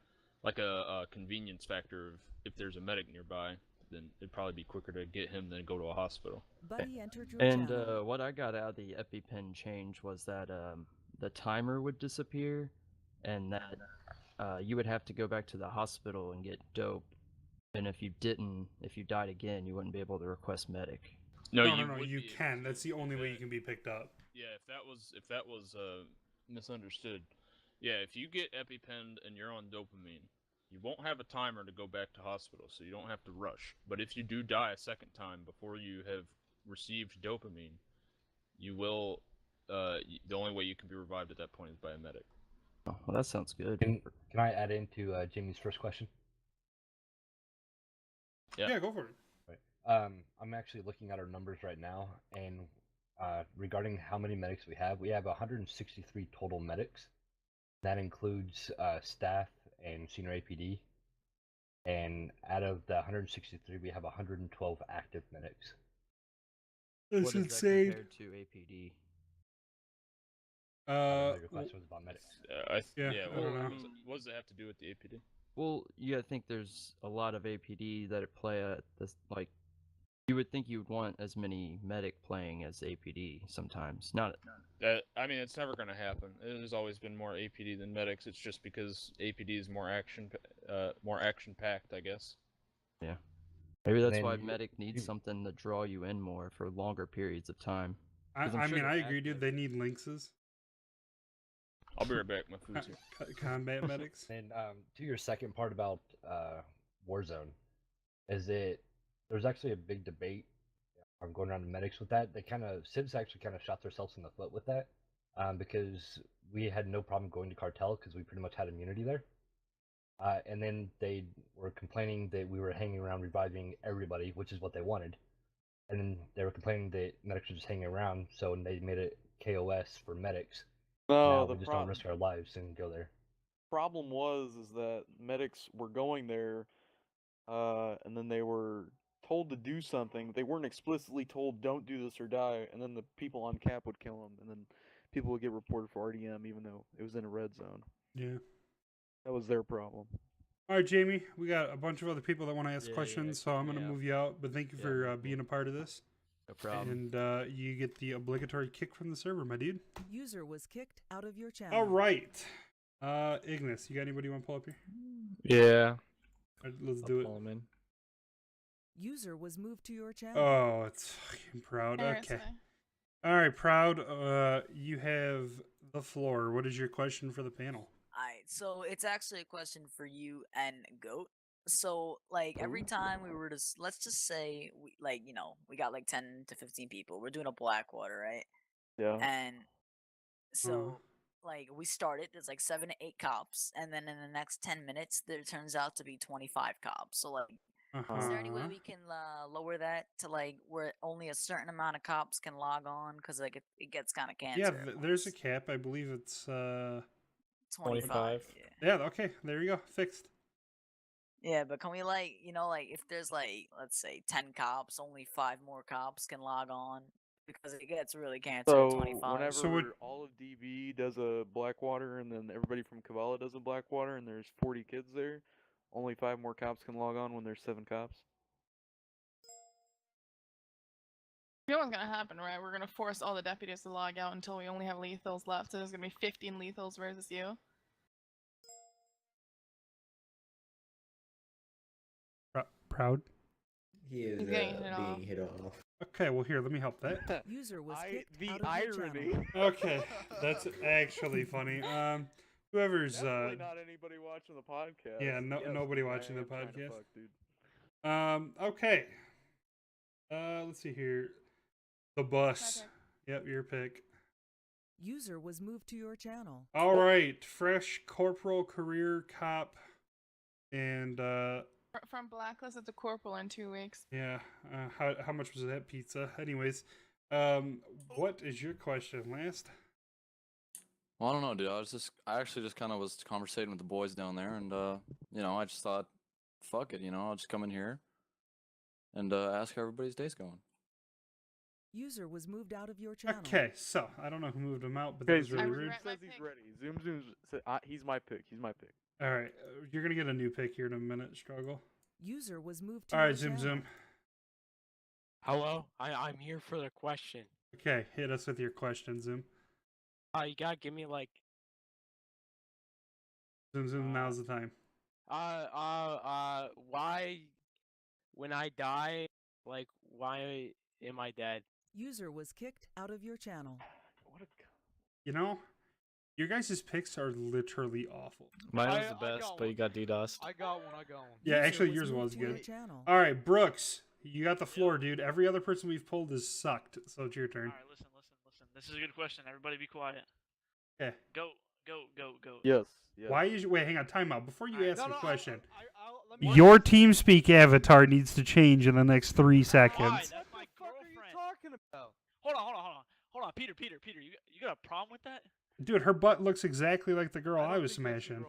convenience factor of if there's a medic nearby, then it'd probably be quicker to get him than go to a hospital. Buddy entered your And channel. what I got out of the EpiPen change was that the timer would disappear, and that you would have to go back to the hospital and get dope. And if you died again, you wouldn't be able to request medic. No, you would you be able can. to That's the if only way that- you can be picked up. Yeah, if that was misunderstood. Yeah, if you get EpiPenned and you're on dopamine, you won't have a timer to go back to hospital, so you don't have to rush. But if you do die a second time before you have received dopamine, you will. The only way you can be revived at that point is by a medic. Oh, well, that sounds good. Can I add into Jamie's first question? Yeah, go for it. Right. I'm actually looking at our numbers right now, and regarding how many medics we have 163 total medics. That includes staff and senior APD. And out of the 163, we have 112 active medics. That's What is that insane. compared to APD? Your question was about medics. Yeah, yeah. I Well, don't know. what does it have to do with the APD? Well, you gotta think there's a lot of APD that play at this, like, you would think you would want as many medic playing as APD sometimes. Not. I mean, it's never going to happen. There's always been more APD than medics. It's just because APD is more action packed, I guess. Yeah. Maybe that's then why you- medic needs something to draw you in more for longer periods of time. I 'Cause I'm sure mean, they're I agree, dude. active. They need lynxes. I'll be right back. My food's here. Combat medics. And to your second part about Warzone, there's actually a big debate. I'm going around the medics with that. Civs actually kind of shot themselves in the foot with that, because we had no problem going to cartel because we pretty much had immunity there. And then they were complaining that we were hanging around reviving everybody, which is what they wanted. And then they were complaining that medics were just hanging around, so they made it KOS for medics. No, Now the we just don't risk our lives and go there. problem is that medics were going there, and then they were told to do something. They weren't explicitly told don't do this or die, and then the people on cap would kill them, and then people would get reported for RDM even though it was in a red zone. Yeah. That was their problem. All right, Jamie. We got a bunch of other people that want to ask Yeah, questions, so I'm gonna yeah. move you out. But thank you Yeah, for no being a part of this. No problem. And you get the obligatory kick from the server, my dude. User was kicked out of your channel. All right. Ignis, you got anybody you want to pull up here? Yeah. All right, let's do it. Pull 'em in. User was moved to your channel. Oh, it's fucking Proud. Okay. Seriously. All right, Proud. You have the floor. What is your question for the panel? Alright, so it's actually a question for you and Goat. So, like, every time we were to, let's just say, we got like 10 to 15 people. We're doing a Blackwater, right? Yeah. And so, like, we started, there's like 7 to 8 cops, and then in the next 10 minutes, there turns out to be 25 cops. So, like, is there any way we can lower that to, like, where only a certain amount of cops can log on? Because, like, it gets kind of cancer. Yeah, there's a cap. I believe it's 25. Yeah, okay. There you go. Fixed. Yeah, but can we, like, if there's, like, let's say 10 cops, only 5 more cops can log on? Because it gets really cancer So at 25. whenever all of DB does a Blackwater and then everybody from Kavala does a Blackwater and there's 40 kids there, only 5 more cops can log on when there's 7 cops? You know what's gonna happen, right? We're gonna force all the deputies to log out until we only have lethals left. So there's gonna be 15 lethals versus you. Proud. He is He's getting hit off. being hit off. Okay, well, here, let me help that. User was kicked the out of your irony. channel. Okay, that's actually funny. Whoever's Definitely not anybody watching the podcast. yeah, nobody I watching the am trying to podcast. fuck, dude. Okay. Let's see here. The bus. Yep, your pick. User was moved to your channel. All right, fresh corporal career cop, and From blacklisted to corporal in 2 weeks. yeah, how much was that pizza? Anyways, what is your question, last? Well, I don't know, dude. I actually just kind of was conversating with the boys down there, and you know, I just thought, fuck it, you know, I'll just come in here and ask how everybody's day's going. User was moved out of your channel. Okay, so I don't know who moved him out, but that Okay, was really Zoom rude. says he's ready. Zoom says, he's my pick. He's my pick. All right, you're gonna get a new pick here in a minute, Struggle. User was moved to All your right, Zoom channel. Zoom. Hello, I'm here for the question. Okay, hit us with your question, Zoom. You gotta give me like Zoom Zoom. Now's the time. why when I die, like why am I dead? User was kicked out of your channel. You know, your guys' picks are literally awful. Mine was the best, but you got DDoSed. I got one. Yeah, User actually, was yours moved was to your good. channel. All right, Brooks, you got the floor, dude. Every other person we've pulled has sucked, so it's your turn. Alright, listen. This is a good question. Everybody be quiet. Okay. Go. Yes. Why is wait? Hang on, time out. Before you ask No, a no, question, let me- your TeamSpeak avatar needs to change in the next 3 seconds. Why? That's my girlfriend. Talking about. Hold on. Peter. You got a problem with that? Dude, her butt looks exactly like the girl I was smashing.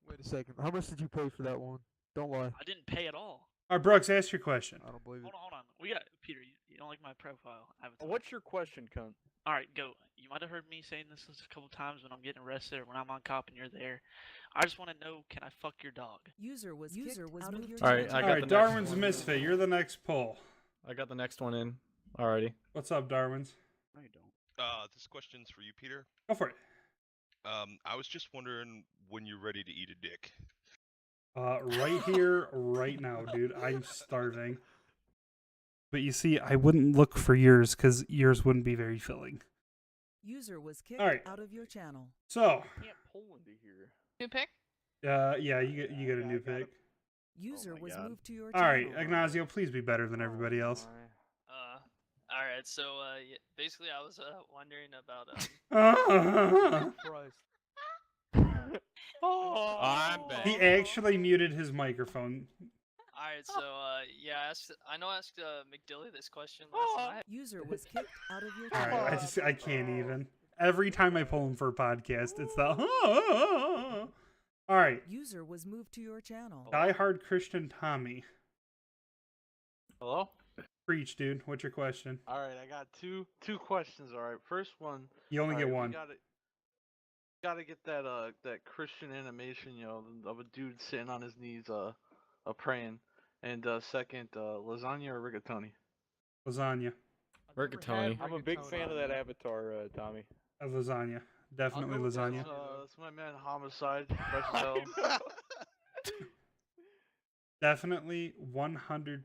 Wait a second. How much did you pay for that one? Don't lie. I didn't pay at all. All right, Brooks, ask your question. I don't believe it. Hold on. We got Peter. You don't like my profile avatar? What's your question, cunt? All right, go. You might have heard me saying this a couple times when I'm getting arrested or when I'm on cop and you're there. I just want to know, can I fuck your dog? User was kicked out of your All right, channel. I got All right, the Darwin's next one. Misfit, you're the next pull. I got the next one in. Alrighty. What's up, Darwin's? No, you don't. This question's for you, Peter. Go for it. I was just wondering when you're ready to eat a dick. Right here, right now, dude. I'm starving. But you see, I wouldn't look for yours because yours wouldn't be very filling. User was kicked All right. out of your channel. So, Can't pull into here. New pick? yeah, you get a new pick. User was moved to your All channel. right, Ignacio, please be better than everybody else. All right. So, basically, I was wondering about. Oh, I'm back. He actually muted his microphone. All right. So, I know I asked McDilly this question last night. User was kicked out of your All channel. right, I can't even. Every time I pull him for a podcast, it's the. All right, User was moved to your channel. diehard Christian Tommy. Hello? Preach, dude. What's your question? All right, I got two questions. All right, first one. You only all get right, we one. Gotta get that Christian animation, you know, of a dude sitting on his knees, praying. And second, lasagna or rigatoni? Lasagna. Rigatoni. I'm a big fan of that avatar, Tommy. Lasagna. Definitely lasagna. That's my man, Homicide. Fresh as hell. Definitely 100%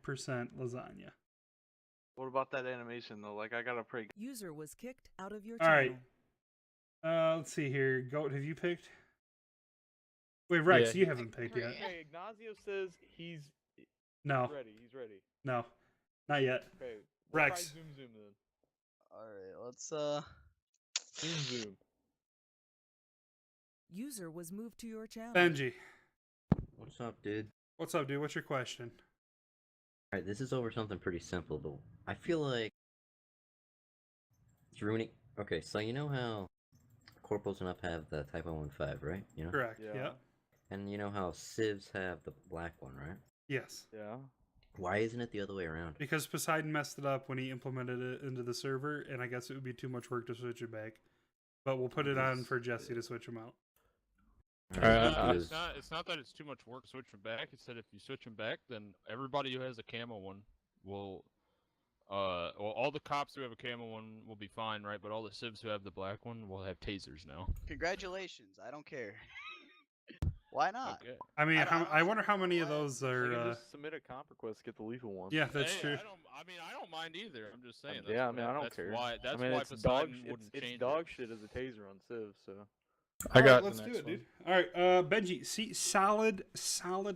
lasagna. What about that animation though? Like, I gotta pray. User was kicked out of your All channel. right. Let's see here. Goat, have you picked? Wait, Rex, Yeah. you haven't picked yet. Okay, Ignacio says he's No. ready. He's ready. No. Not yet. Okay. Rex. Try Zoom then. Alright, let's Zoom. User was moved to your channel. Benji. What's up, dude? What's up, dude? What's your question? Alright, this is over something pretty simple, though. I feel like it's ruining. Okay, so you know how Corporals and Up have the Type 115, right? You know? Correct. Yeah. And you know how Civs have the black one, right? Yes. Yeah. Why isn't it the other way around? Because Poseidon messed it up when he implemented it into the server, and I guess it would be too much work to switch it back. But we'll put it on for Jesse to switch him out. It's not that it's too much work switching back. It's that if you switch them back, then everybody who has a camo one will, well, all the cops who have a camo one will be fine, right? But all the civs who have the black one will have tasers now. Congratulations, I don't care. Why not? Okay. I mean, I wonder how many of those You are. can just submit a comp request to get the lethal one. Yeah, that's Hey, true. I don't mind either. I'm just saying. That's, Yeah, I mean, I don't that's care. Why, that's I mean, why it's Poseidon dog, wouldn't it's change dog shit as a taser on Civ, so. I got Let's the do next it, one. dude. All right, Benji. See, solid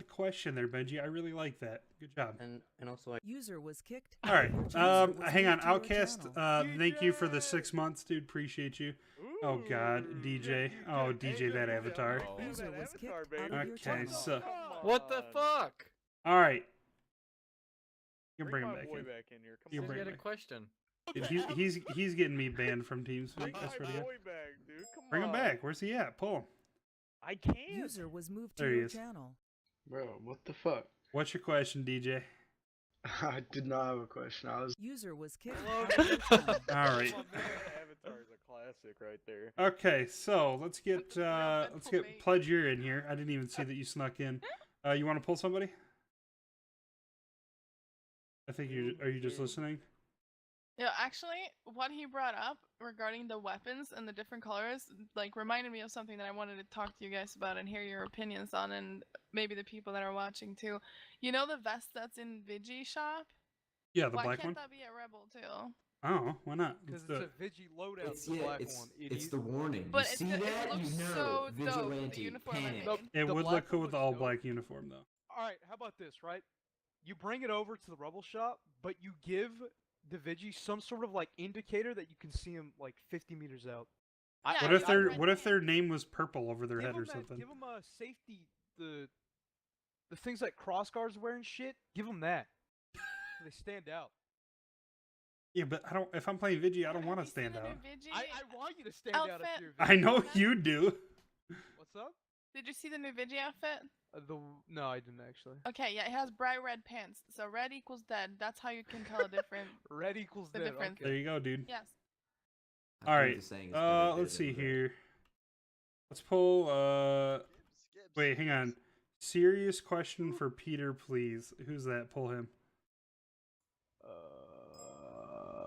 question there, Benji. I really like that. Good job. And also, User was kicked. All right. User was Hang on, moved to your Outcast. channel. Thank you for the 6 months, dude. Appreciate you. Oh God, DJ. Oh, DJ, that avatar. User was kicked out of your Okay, channel. so What the fuck? all right. You can Bring bring him my back boy in. back in here. Come You on. bring Get him a back. question. Dude, he's getting me banned from TeamSpeak. I swear to God. back, dude. Come Bring him back. Where's he at? Pull him. I can't. User was moved to There he your is. channel. Bro, what the fuck? What's your question, DJ? I did not have a question. I was. User was kicked out of your channel. All right. Avatar's a classic right there. Okay, so let's get Pledge. You're in here. I didn't even see that you snuck in. You want to pull somebody? I think are you just listening? Yeah, actually, what he brought up regarding the weapons and the different colors, like, reminded me of something that I wanted to talk to you guys about and hear your opinions on, and maybe the people that are watching too. You know the vest that's in Vigi shop? Yeah, the Why black can't one. that be a Rebel too? Oh, why not? Because Let's do it's a it. Vigi loadout. It's, the yeah, black it's, one. it's the warning. But you see it that? looks You know, so dope, the vigilante, uniform I panic. made. It The would black look cool one with the looks all dope. black uniform, though. All right, how about this, right? You bring it over to the Rebel shop, but you give the Vigi some sort of like indicator that you can see him like 50 meters out. What if their name was purple over their head or something? Give them a safety the things like crossguards wearing shit. Give them that. So they stand out. Yeah, but I don't. If I'm playing Vigi, I don't want to stand out. I want you to stand out if you're I know you do. What's up? Did you see the new Vigi outfit? No, I didn't actually. Okay, yeah, it has bright red pants. So red equals dead. That's how you can tell a different. Red equals the dead. difference. Okay. There you go, dude. Yes. All I right. think the saying is better Let's see than the- here. Let's pull. Wait, hang on. Serious question for Peter, please. Who's that? Pull him.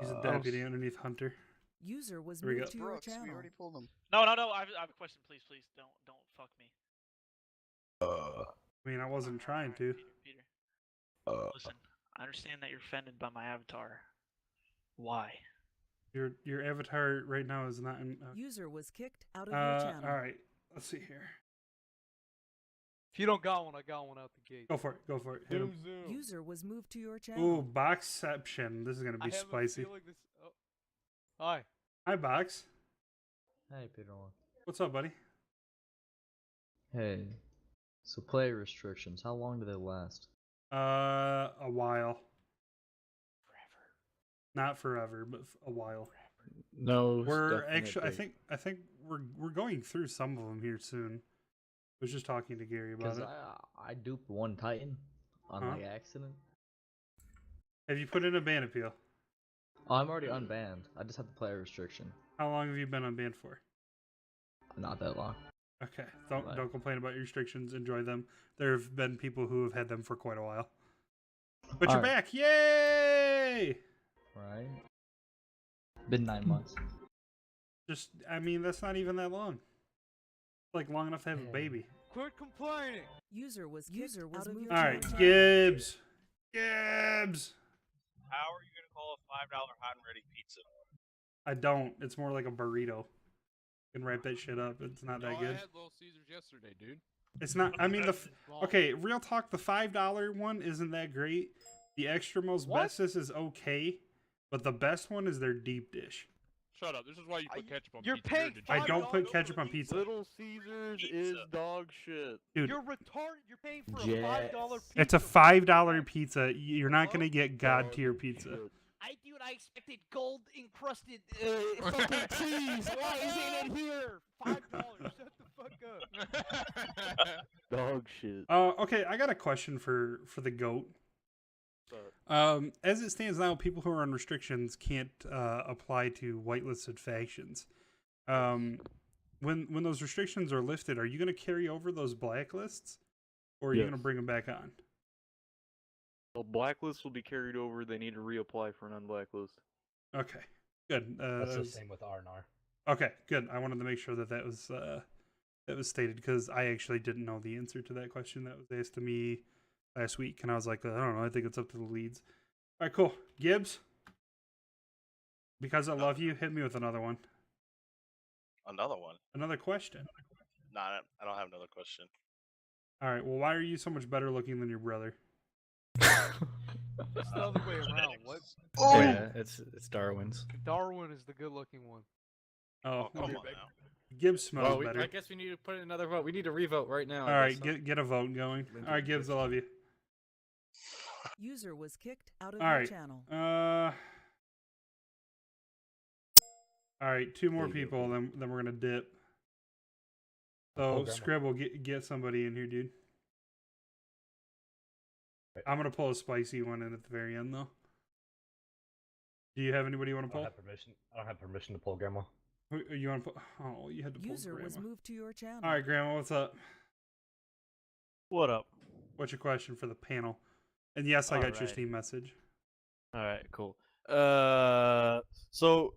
He's a deputy underneath Hunter. User was Here we moved go. to your Brooks, channel. we already pulled him. No. I have a question, please. Don't fuck me. I mean, I wasn't trying to. Peter. Listen, I understand that you're offended by my avatar. Why? Your avatar right now is not in. User was kicked out of your channel. All right. Let's see here. If you don't got one, I got one out the gate. Go for it. Go for it. Hit him. User was moved to your channel. Ooh, Boxception. This is gonna I be have spicy. A feeling this... oh. Hi. Hi, Box. Hey, Peter. What's up, buddy? Hey. So player restrictions, how long do they last? A while. Not forever, but a while. No, We're actually. I think we're going through some of them here soon. I was just talking to Gary about Because it. I duped one Titan on Huh? like accident. Have you put in a ban appeal? Oh, I'm already unbanned. I just have the player restriction. How long have you been unbanned for? Not that long. Okay, don't Right. don't complain about your restrictions. Enjoy them. There have been people who have had them for quite a while. But you're Alright. back! Yay! Right? Been 9 months. Just, I mean, that's not even that long. Like long enough to have a baby. Quit complaining. User was kicked out of your All right, channel. Gibbs. Gibbs. How are you gonna call a $5 hot and ready pizza? I don't. It's more like a burrito. You can wrap that shit up. It's not that good. I had Little Caesars yesterday, dude. It's not. I mean, okay. Real talk. The $5 one isn't that great. The extra most bestest is okay, but the best one is their deep dish. Shut up. This is why you put ketchup on You're pizza. paying You're a I don't degenerate. put ketchup on pizza. Little Caesars is dog shit. Dude. You're retarded. You're paying for a Yes. $5 pizza. It's a $5 pizza. You're not gonna get god tier pizza. Dude, I expected gold encrusted fucking cheese. Why isn't it here? $5. Shut the fuck up. Dog shit. Okay, I got a question for the goat. As it stands now, people who are on restrictions can't apply to whitelisted factions. When those restrictions are lifted, are you going to carry over those blacklists, or are you Yes. going to bring them back on? The blacklist will be carried over. They need to reapply for an unblacklist. Okay, good. That's the was- same with R&R. Okay, good. I wanted to make sure that was stated because I actually didn't know the answer to that question that was asked to me last week, and I was like, I don't know. I think it's up to the leads. All right, cool. Gibbs, because I love you, hit me with another one. Another one? Another question. Nah, I don't have another question. All right. Well, why are you so much better looking than your brother? It's the other way around. What? Oh! Yeah, it's Darwin's. Darwin is the good-looking one. Oh, come okay. on now. Gibbs smells Well, better. I guess we need to put in another vote. We need to revote right now. All right, get a vote going. All right, Gibbs, I love you. User was kicked out of All your right. channel. All right, 2 more There you go, people, then we're gonna dip. So Oh, Grandma. Scribble, get somebody in here, dude. I'm gonna pull a spicy one in at the very end, though. Do you have anybody you want to I pull? don't have permission. I don't have permission to pull Grandma. You want to pull? Oh, you had to pull User Grandma. was moved to your channel. All right, Grandma, what's up? What up? What's your question for the panel? And yes, I got your Alright. Steam message. All right, cool. So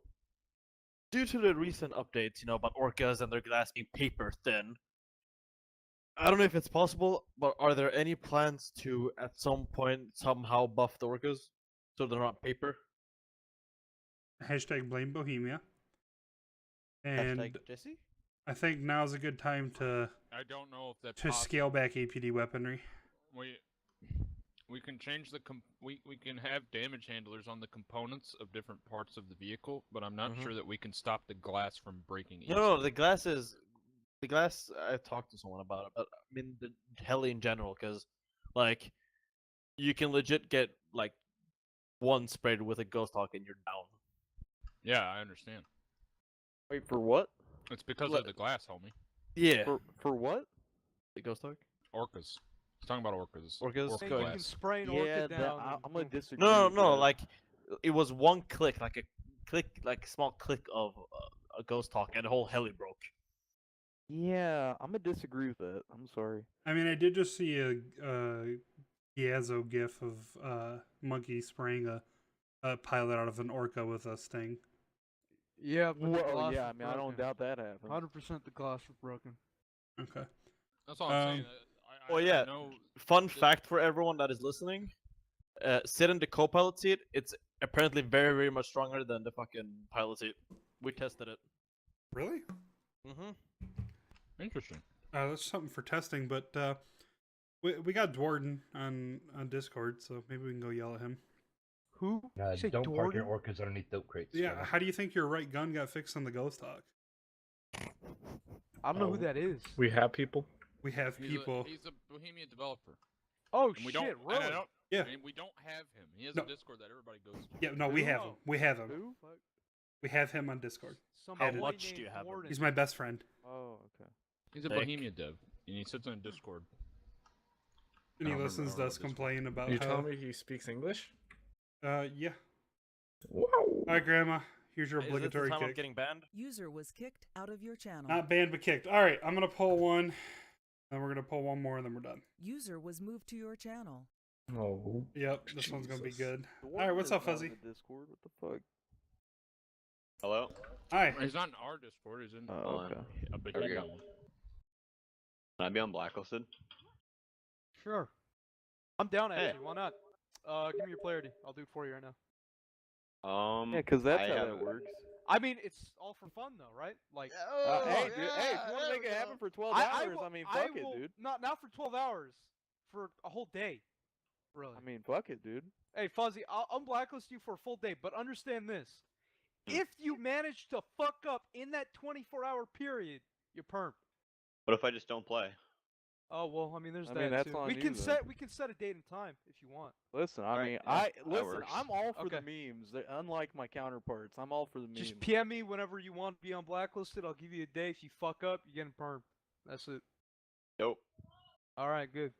due to the recent updates, about orcas and their glass being paper thin, I don't know if it's possible, but are there any plans to, at some point, somehow buff the orcas so they're not paper? Hashtag blame Bohemia. And Hashtag Jesse? I think now's a good time to I don't know if that's to scale back APD weaponry. We can change the we can have damage handlers on the components of different parts of the vehicle, but I'm not sure that we can stop the glass from breaking. No, the glass is the glass. I talked to someone about it, but I mean the heli in general, because like you can legit get like one sprayed with a ghost hawk and you're down. Yeah, I understand. Wait, for what? It's because of the glass, homie. Yeah. For what? The ghost hawk? Orcas. He's talking about orcas. Orcas. Orca You can glass. spray an Yeah, orca that- down. I'm gonna disagree. No, with no, that. like it was one click, like a click, like a small click of a ghost hawk, and the whole heli broke. Yeah, I'm gonna disagree with that. I'm sorry. I mean, I did just see a Giazzo gif of Monkey spraying a pilot out of an orca with a sting. Yeah, but the Well, glass yeah, I was mean, I don't broken. doubt that happened. 100% the glass was broken. Okay. That's all I'm saying. Oh yeah. know Fun fact for everyone that is listening: sit in the co-pilot seat. It's apparently very, very much stronger than the fucking pilot seat. We tested it. Really? Mm-hmm. Interesting. That's something for testing, but we got Dwarden on Discord, so maybe we can go yell at him. Who? Don't park your orcas underneath dope crates. Yeah, Grandma. how do you think your right gun got fixed on the Ghost Hawk? I don't know who that is. We have people. We have He's people. He's a Bohemia developer. Oh And we shit! don't, and Really? I don't, Yeah. and we don't have him. He has No. a Discord that everybody goes to. Yeah, no, we have him. We have him. Who? We have him on Discord. Somebody Added. much do named you have him? Warden. He's my best friend. Oh, okay. He's a Sick. Bohemia dev, and he sits on Discord. And he I don't listens to remember us what it is. complain about You how... telling me he speaks English? Yeah. Wow. Alright, Grandma. Here's your Is this the obligatory time I'm kick. getting banned? User was kicked out of your channel. Not banned, but kicked. Alright, I'm going to pull one. Then we're going to pull one more, and then we're done. User was moved to your channel. Oh. Yep, this one's going to be Jesus. good. The Alright, what's up, Warden is Fuzzy? not in the Discord. What the fuck? Hello? Hi. He's not in our Discord. He's in Oh, okay. a There we Bohemia go. one. Can I be unblacklisted? Sure. I'm down Hey. actually. Why not? Give me your player ID. I'll do it for you right now. Yeah, because that's I how have that works. I mean, it's all for fun though, right? Like, Hey, dude, hey, if you want to make it happen for 12 hours, I mean, fuck it, dude. Not for 12 hours, for a whole day. Really. I mean, fuck it, dude. Hey, Fuzzy, I'll unblacklist you for a full day, but understand this. Hmm. If you manage to fuck up in that 24-hour period, you're permed. What if I just don't play? Oh well, I mean, there's I that mean, that's too. on We you can then. set a date and time if you want. Listen, I Alright, mean, yeah, that listen. works. I'm all for Okay. the memes. Unlike my counterparts, I'm all for the memes. Just PM me whenever you want to be unblacklisted. I'll give you a day. If you fuck up, you're getting permed. That's it. Nope. All right, good.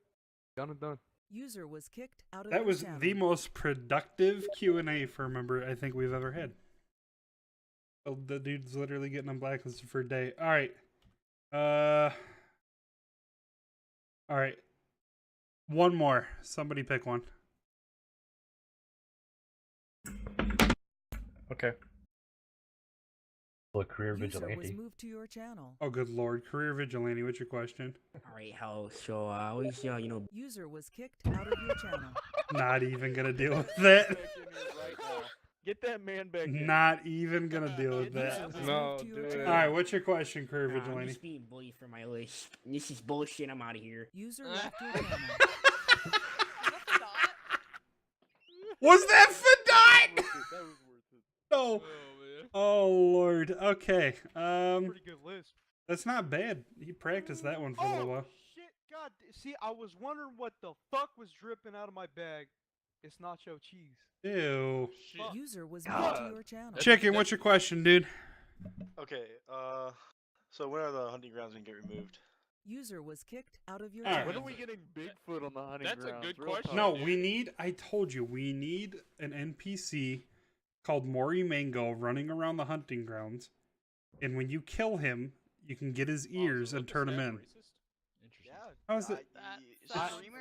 Done and done. User was kicked out of That your was channel. the most productive Q&A for a member I think we've ever had. Oh, the dude's literally getting unblacklisted for a day. Alright. Alright. One more. Somebody pick one. Okay. Well, career User was vigilante. moved to your channel. Oh, good lord. Career vigilante, what's your question? Alright, how so I always User was kicked out of your channel. Not even gonna deal with that. Get that man back in. Not even gonna deal with User that. was No, moved to your do it. channel. Alright, what's your question, career I'm vigilante? just being bullied for my list. This is bullshit. I'm out of here. User left your channel. Was that Fedot? That was worth it. No. Oh lord. Okay. Pretty good list. That's not bad. He practiced that one for a little while. Shit, God. See, I was wondering what the fuck was dripping out of my bag. It's nacho cheese. Ew. Fuck. User was moved to your channel. Chicken, what's your question, dude? Okay. So when are the hunting grounds gonna get removed? User was kicked out of your Alright. channel. When are we getting Bigfoot on the hunting That's a grounds? good Real question. talk. No, we need. I told you, we need an NPC called Mori Mango running around the hunting grounds, and when you kill him, you can get his ears and turn him in. Yeah. How is it? Streamer,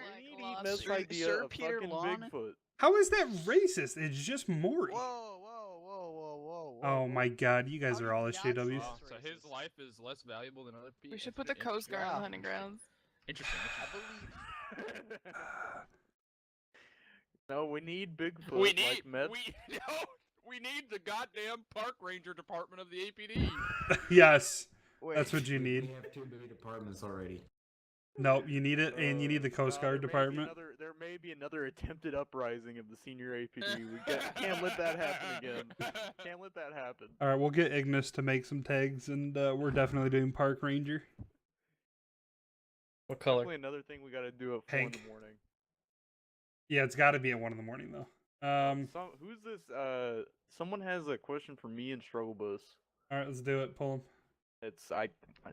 This idea Sir of Peter fucking Lawn. Bigfoot. How is that racist? It's just Mori. Whoa, whoa, whoa, whoa, whoa. Oh my god, you guys are all SJWs. Wow, so his life is less valuable than other people. We should put the Coast Guard on the hunting grounds. Interesting. No, we need Bigfoot. We need like Mets. we need the goddamn park ranger department of the APD. Yes, Wait. that's what you need. We have 2 big departments already. Nope, you need it, and you need the Coast Guard department. There may be another attempted uprising of the senior APD. Can't let that happen again. Can't let that happen. All right, we'll get Ignis to make some tags, and we're definitely doing Park Ranger. What color? Definitely another thing we got to do at 4 in the morning. Yeah, it's got to be at 1 in the morning though. Who's this? Someone has a question for me and Struggle Bus. All right, let's do it. Pull him. It's like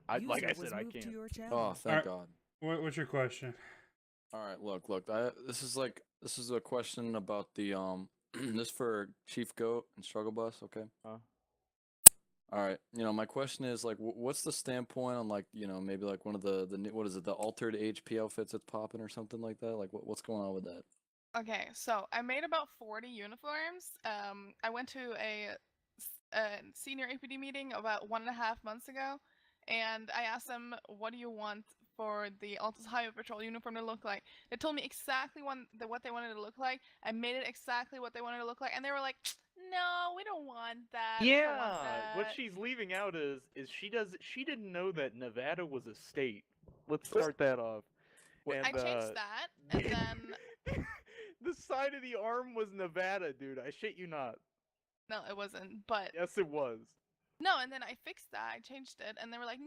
I said, I can't. Oh, thank God. What's your question? All right, look. This is a question about the this for Chief Goat and Struggle Bus, okay? All right, my question is like, what's the standpoint on like, maybe like one of the what is it, the altered HP outfits that's popping or something like that? Like, what's going on with that? Okay, so I made about 40 uniforms. I went to a senior APD meeting about 1.5 months ago, and I asked them, what do you want for the Altus Highway Patrol uniform to look like? They told me exactly what they wanted to look like. I made it exactly what they wanted to look like, and they were like, no, we don't want that. we don't want What that." she's leaving out is she didn't know that Nevada was a state. Let's start that off. And, I changed that, and then the side of the arm was Nevada, dude. I shit you not. no, it wasn't. But Yes, it was. no, and then I fixed that. I changed it, and they were like, no,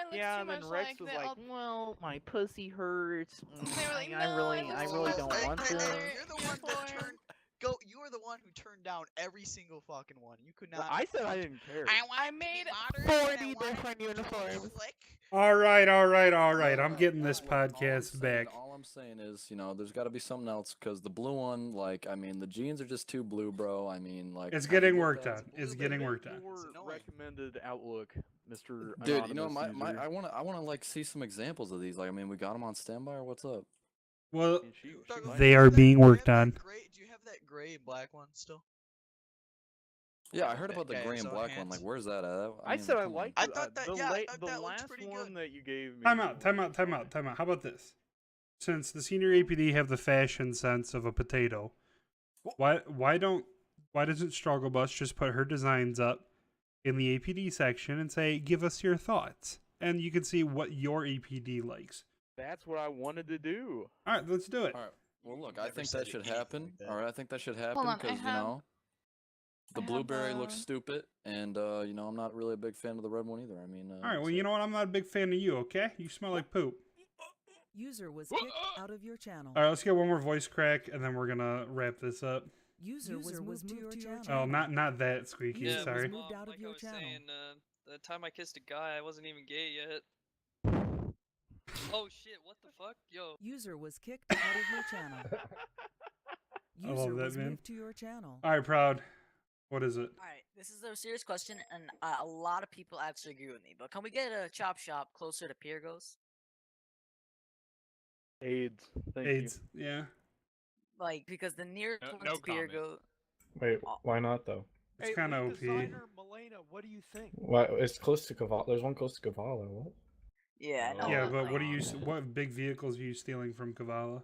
it looks Yeah, too and then much Rex like was the like, alt- well, my pussy hurts. They were like, I "No, really it looks don't like want the to. other You're the one that turned. Go. You are the one who turned down every single fucking one. You could not. I said I didn't care. I made 40 different uniforms. All right. I'm getting this podcast back. All I'm saying is, there's got to be something else because the blue one, like, I mean, the jeans are just too blue, bro. I mean, like, It's getting worked on. It's getting worked on. Your recommended outlook, Mr. Dude, Anonymous user. I want to like see some examples of these. Like, I mean, we got them on standby or what's up? Well, She they are being worked on. Do you have that gray and black one still? Yeah, I heard about the Okay, gray and so black one. hands- Like, where's that at? I mean, said I come on. liked I it. thought that- the yeah, I la- thought the that looked last pretty one good. that you gave me. Time out. How about this? Since the senior APD have the fashion sense of a potato, why doesn't Struggle Bus just put her designs up in the APD section and say, give us your thoughts, and you can see what your APD likes. That's what I wanted to do. All right, let's do it. All right. Well, look, I never think said that should anything happen. like that. All right, I think that should happen on, I because have- the I have, blueberry looks stupid, and I'm not really a big fan of the red one either. I mean, All right, well, you know what? I'm not a big fan of you, okay? You smell like poop. User was kicked out of your channel. All right, let's get one more voice crack, and then we're gonna wrap this up. User was moved to your channel. Oh, not that squeaky. User Sorry. was moved out of your channel. The time I kissed a guy, I wasn't even gay yet. Oh shit, what the fuck? Yo. User was kicked out of your channel. I User love that, was man. moved to your channel. All right, Proud. What is it? Alright, this is a serious question, and a lot of people actually agree with me. But can we get a chop shop closer to Piergos? AIDS. Thank AIDS. Yeah. Like, because the nearest No- one no to Piergos. Wait, why not though? It's Hey, kind of lead OP. designer Milena, what do you think? Why? It's close to Cavala. There's one close to Cavala. What? Yeah, I know. Yeah, but what big vehicles are you stealing from Kavala?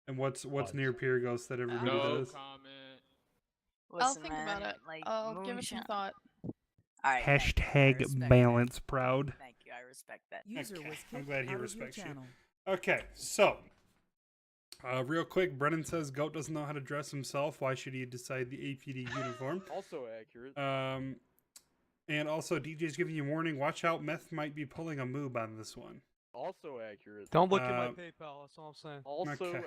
And what's near Pyrgos that everybody No does? comment. I'll Listen, think man, about it. Like, I'll give it some moonshine. thought. Alright, Hashtag balance proud. Thank you, I respect that. User Okay, was I'm kicked glad he out of your respects you. channel. Okay, so real quick, Brennan says Goat doesn't know how to dress himself. Why should he decide the APD uniform? Also accurate. And also DJ's giving you warning. Watch out, Meth might be pulling a moob on this one. Also accurate. Don't look at my PayPal, that's all I'm saying. Also Okay.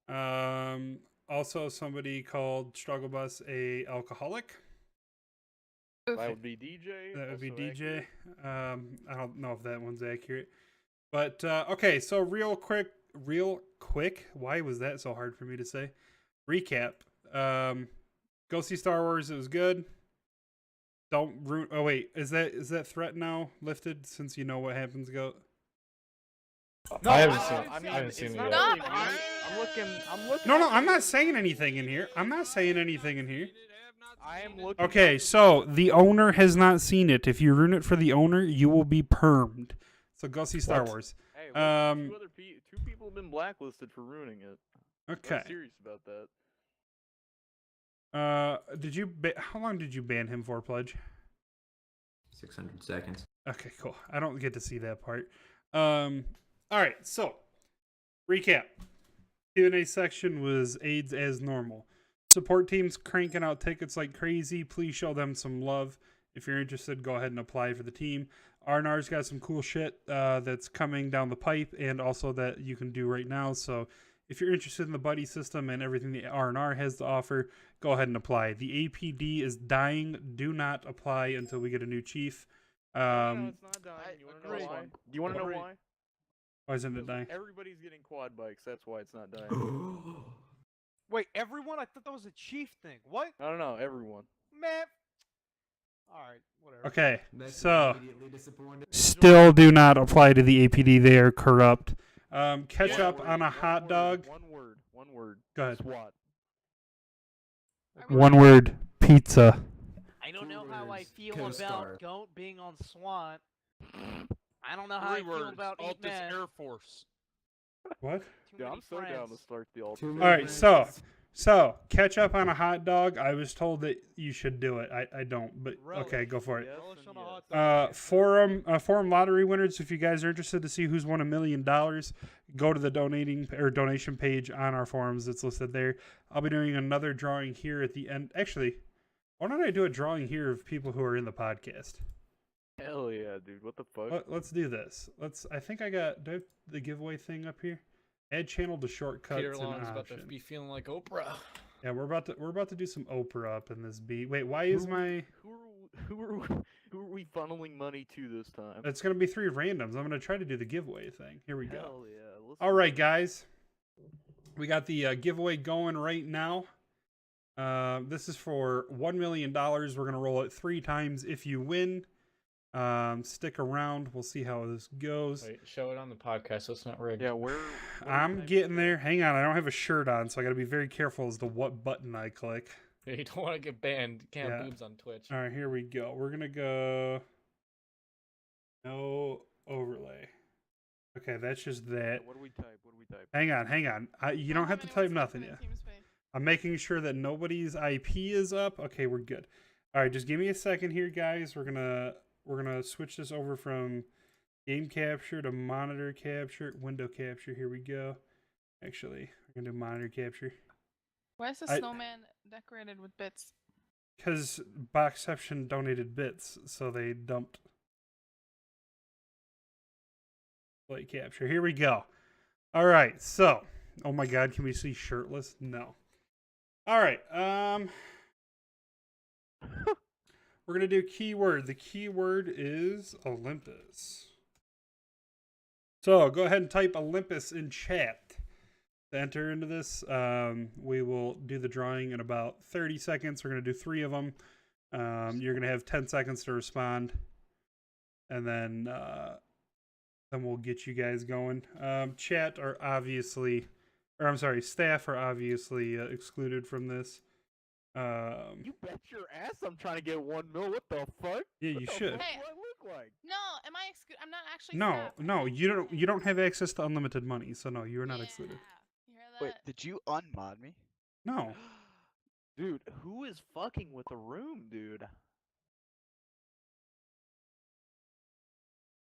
accurate. Also, somebody called Struggle Bus a alcoholic. That would be DJ. That would be also DJ. accurate. I don't know if that one's accurate. But okay, so real quick. Why was that so hard for me to say? Recap. Go see Star Wars. It was good. Don't ruin. Oh wait, is that threat now lifted since you know what happens? Go. I haven't seen it yet. I'm looking. No, I'm not saying anything in here. I am looking. Okay, so the owner has not seen it. If you ruin it for the owner, you will be permed. So go see Star Wars. Hey, well, two people have been blacklisted for ruining it. Okay. I'm serious about that. Did you? How long did you ban him for, Pledge? 600 seconds. Okay, cool. I don't get to see that part. All right. So, recap. Q&A section was AIDS as normal. Support teams cranking out tickets like crazy. Please show them some love. If you're interested, go ahead and apply for the team. R&R's got some cool shit that's coming down the pipe and also that you can do right now. So if you're interested in the buddy system and everything the R&R has to offer, go ahead and apply. The APD is dying. Do not apply until we get a new chief. No, it's not dying. You want to know why? Do you want to know why? Why isn't it dying? Everybody's getting quad bikes. That's why it's not dying. Wait, everyone? I thought that was a chief thing. What? I don't know. Everyone. Man. Alright, whatever. Okay, so still do not apply to the APD. They are corrupt. Ketchup on a hot dog. One word. Go ahead. SWAT. One word. Pizza. I don't know how I feel about Goat being on SWAT. I don't know how I feel about Altus Eatman. Air Force. What? Yeah, I'm so down to start the alt. All right, so ketchup on a hot dog. I was told that you should do it. I don't, but okay, go for it. Forum lottery winners. If you guys are interested to see who's won $1 million, go to the donation page on our forums. It's listed there. I'll be doing another drawing here at the end. Actually, why don't I do a drawing here of people who are in the podcast? Hell yeah, dude! What the fuck? Let's do this. I think I got. Do I have the giveaway thing up here? Add channel to shortcuts. Peter and Long's about to option. be feeling like Oprah. Yeah, we're about to do some Oprah up in this beat. Wait, why is my? Who are we funneling money to this time? It's gonna be 3 randoms. I'm gonna try to do the giveaway thing. Here we go. Hell yeah! All right, guys. We got the giveaway going right now. This is for $1 million. We're gonna roll it 3 times. If you win, stick around. We'll see how this goes. Wait, show it on the podcast so it's not rigged. Yeah, where I'm getting there. Hang on, I don't have a shirt on, so I gotta be very careful as to what button I click. You don't want to get banned. You can't Yeah. have boobs on Twitch. All right, here we go. We're gonna go no overlay. Okay, that's just that. What do we type? Hang on. You don't have to type nothing yet. I'm making sure that nobody's IP is up. Okay, we're good. All right, just give me a second here, guys. We're gonna switch this over from game capture to monitor capture, window capture. Here we go. Actually, we're gonna do monitor capture. Why is the snowman decorated with bits? Because Boxception donated bits, so they dumped play capture. Here we go. All right, so oh my god, can we see shirtless? No. All right, we're gonna do keyword. The keyword is Olympus. So go ahead and type Olympus in chat to enter into this. We will do the drawing in about 30 seconds. We're gonna do 3 of them. You're gonna have 10 seconds to respond, and then we'll get you guys going. Chat are obviously, or I'm sorry, staff are obviously excluded from this. You bet your ass I'm trying to get 1 mil. What the fuck? Yeah, What you the should. fuck Hey, do I look like? No, am I excluded? I'm not actually. No, you don't have access to unlimited money, so no, you're not excluded. Wait, did you unmod me? No. Dude, who is fucking with the room, dude?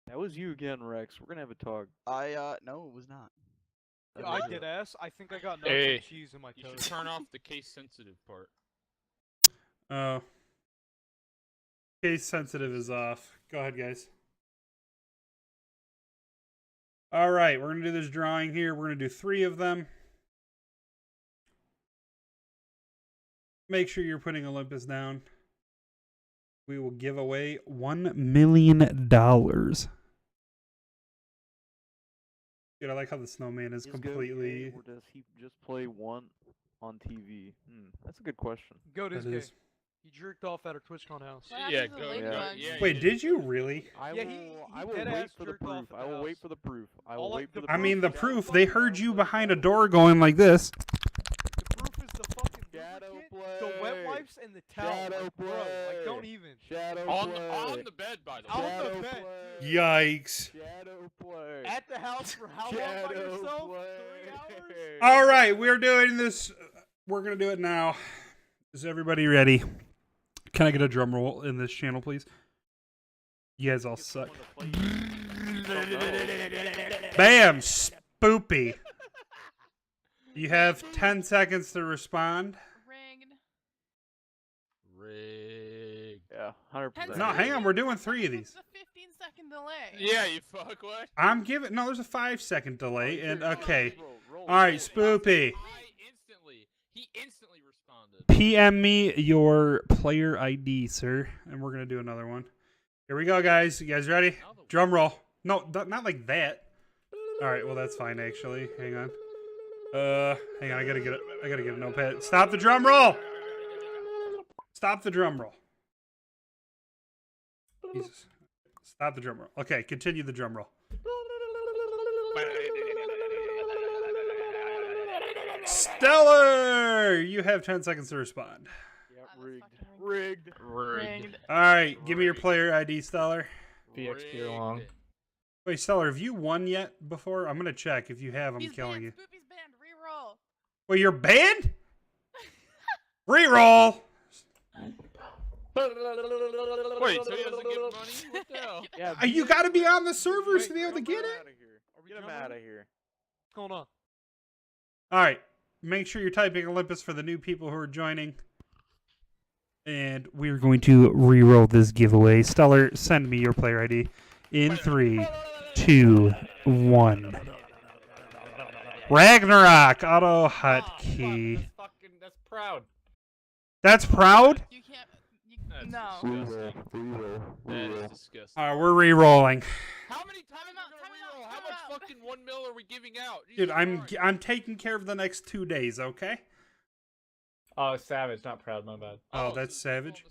That was you again, Rex. We're gonna have a talk. No, it was not. Yeah, I did ass. I think I got nuts Hey, and cheese in my you toes. should turn off the case sensitive part. Case sensitive is off. Go ahead, guys. All right, we're gonna do this drawing here. We're gonna do 3 of them. Make sure you're putting Olympus down. we will give away $1 million. Dude, I like how the snowman is Is Goat completely. gay, or does he just play one on TV? That's a good question. Goat is That gay. is- He jerked off at our TwitchCon house. Yeah, go. Yeah. Wait, did you really? I Yeah, will, he I will deadass wait for the jerked off proof. at I the will wait house. for the proof. I All will like wait for the the I proof. mean, the Shadow proof. fucking They heard shadow you play. behind a door going like this. The proof is the fucking Shadow lubricant, the wet play. wipes, and the towel. Shadow Like, bro, like, don't play. even. Shadow On play. the bed, by the way. On Shadow the bed. play. Yikes. Shadow play. At the house for how long by Shadow yourself? play. 3 hours? All right, we're doing this. We're going to do it now. Is everybody ready? Can I get a drum roll in this channel, please? You guys all suck. Bam! Spoopy. You have 10 seconds to respond. Rigged. Rigged. Yeah, 100%. No, hang on. We're doing 3 of these. It's a 15-second delay. Yeah, you fuck what? I'm giving. No, there's a 5-second delay. And okay. Roll. All right, Spoopy. He instantly responded. PM me your player ID, sir. And we're going to do another one. Here we go, guys. You guys ready? Drum roll. No, not like that. All right, well, that's fine, actually. Hang on. Hang on. I gotta get a notepad. Stop the drum roll. Stop the drum roll. Jesus. Stop the drum roll. Okay, continue the drum roll. Stellar! You have 10 seconds to respond. Yep, rigged. Rigged. All right, give me your player ID, Stellar. BXP long. Wait, Stellar, have you won yet before? I'm gonna check. If you have, I'm He's killing banned. you. Spoopy's banned. Reroll. Wait, you're banned? Reroll. Wait, so he doesn't get money? What the hell? Yeah, You got to be on the servers to be able to get it. Get him out of here. What's going on? All right, make sure you're typing Olympus for the new people who are joining. And we're going to re-roll this giveaway. Stellar, send me your player ID in 3, 2, 1. Ragnarok auto hotkey. That's proud. That's proud. You can't. That's No. disgusting. That is disgusting. All right, we're re-rolling. How many times are we gonna reroll? How much fucking 1 mil are we giving out? Dude, I'm taking care of the next 2 days, okay? Oh, Savage, not proud. My bad. Oh, that's savage.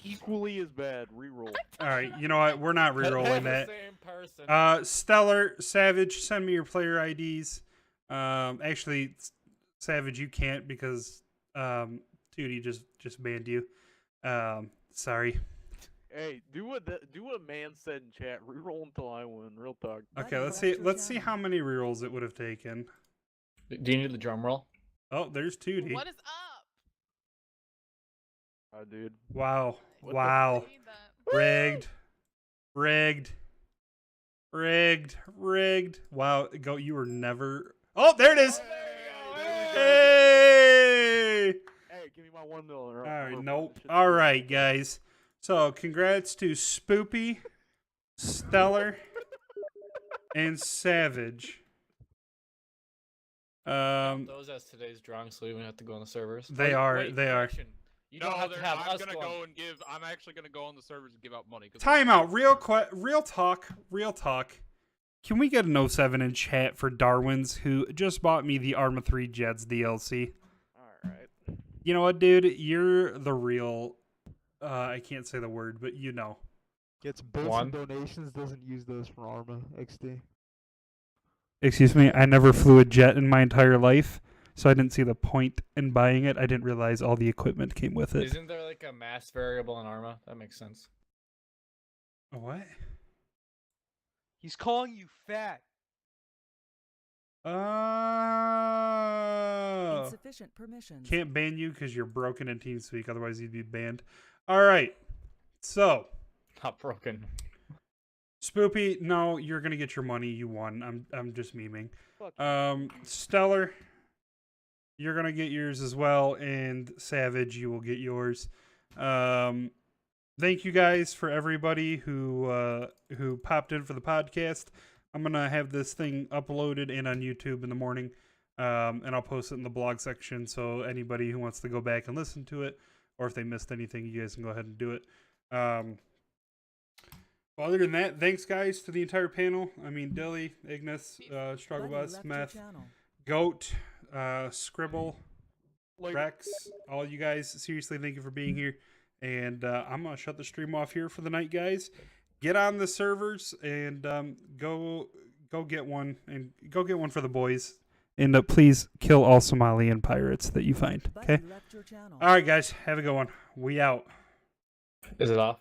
Equally as bad. Reroll. All right, you know what? We're not re-rolling They're that. the same person. Stellar, Savage, send me your player IDs. Actually, Savage, you can't because Tootie just banned you. Sorry. Hey, do what man said in chat. Reroll until I win. Real talk. Okay, let's see how many rerolls it would have taken. Do you need the drum roll? Oh, there's Tootie. What is up? Dude. Wow. What the Wow. fuck? Rigged. Rigged. Rigged. Rigged. Wow. Go. You were never. Oh, there it is. Hey. Hey, give me my 1 mil. All right. Nope. All right, guys. So, congrats to Spoopy, Stellar, and Savage. Those as today's drawing, so we don't have to go on the servers. They Wait, are. wait, They are. correction. You don't have to have I'm us gonna go go on. and give. I'm actually gonna go on the servers and give out money. 'cause Time out. Real talk. Real talk. Can we get an 07 in chat for Darwin's, who just bought me the Arma 3 Jets DLC? Alright. You know what, dude? You're the real. I can't say the word, but you know. Gets bits One. and donations, doesn't use those for Arma XD. Excuse me, I never flew a jet in my entire life, so I didn't see the point in buying it. I didn't realize all the equipment came with it. Isn't there like a mass variable in Arma? That makes sense. What? He's calling you fat. Oh. Insufficient permissions. Can't ban you because you're broken in TeamSpeak, otherwise you'd be banned. All right. So. Not broken. Spoopy, no, you're gonna get your money. You won. I'm just memeing. Stellar, you're gonna get yours as well, and Savage, you will get yours. Thank you guys for everybody who popped in for the podcast. I'm gonna have this thing uploaded and on YouTube in the morning, and I'll post it in the blog section. So anybody who wants to go back and listen to it, or if they missed anything, you guys can go ahead and do it. Well, other than that, thanks guys to the entire panel. I mean, Dilly, Ignis, Struggle Buddy Bus, left your Meth, channel. Goat, Scribble, Rex, all you guys. Seriously, thank you for being here. And I'm gonna shut the stream off here for the night, guys. Get on the servers and go get one for the boys. And please kill all Somalian pirates that you find. Okay. Buddy left your channel. All right, guys. Have a good one. We out. Is it off?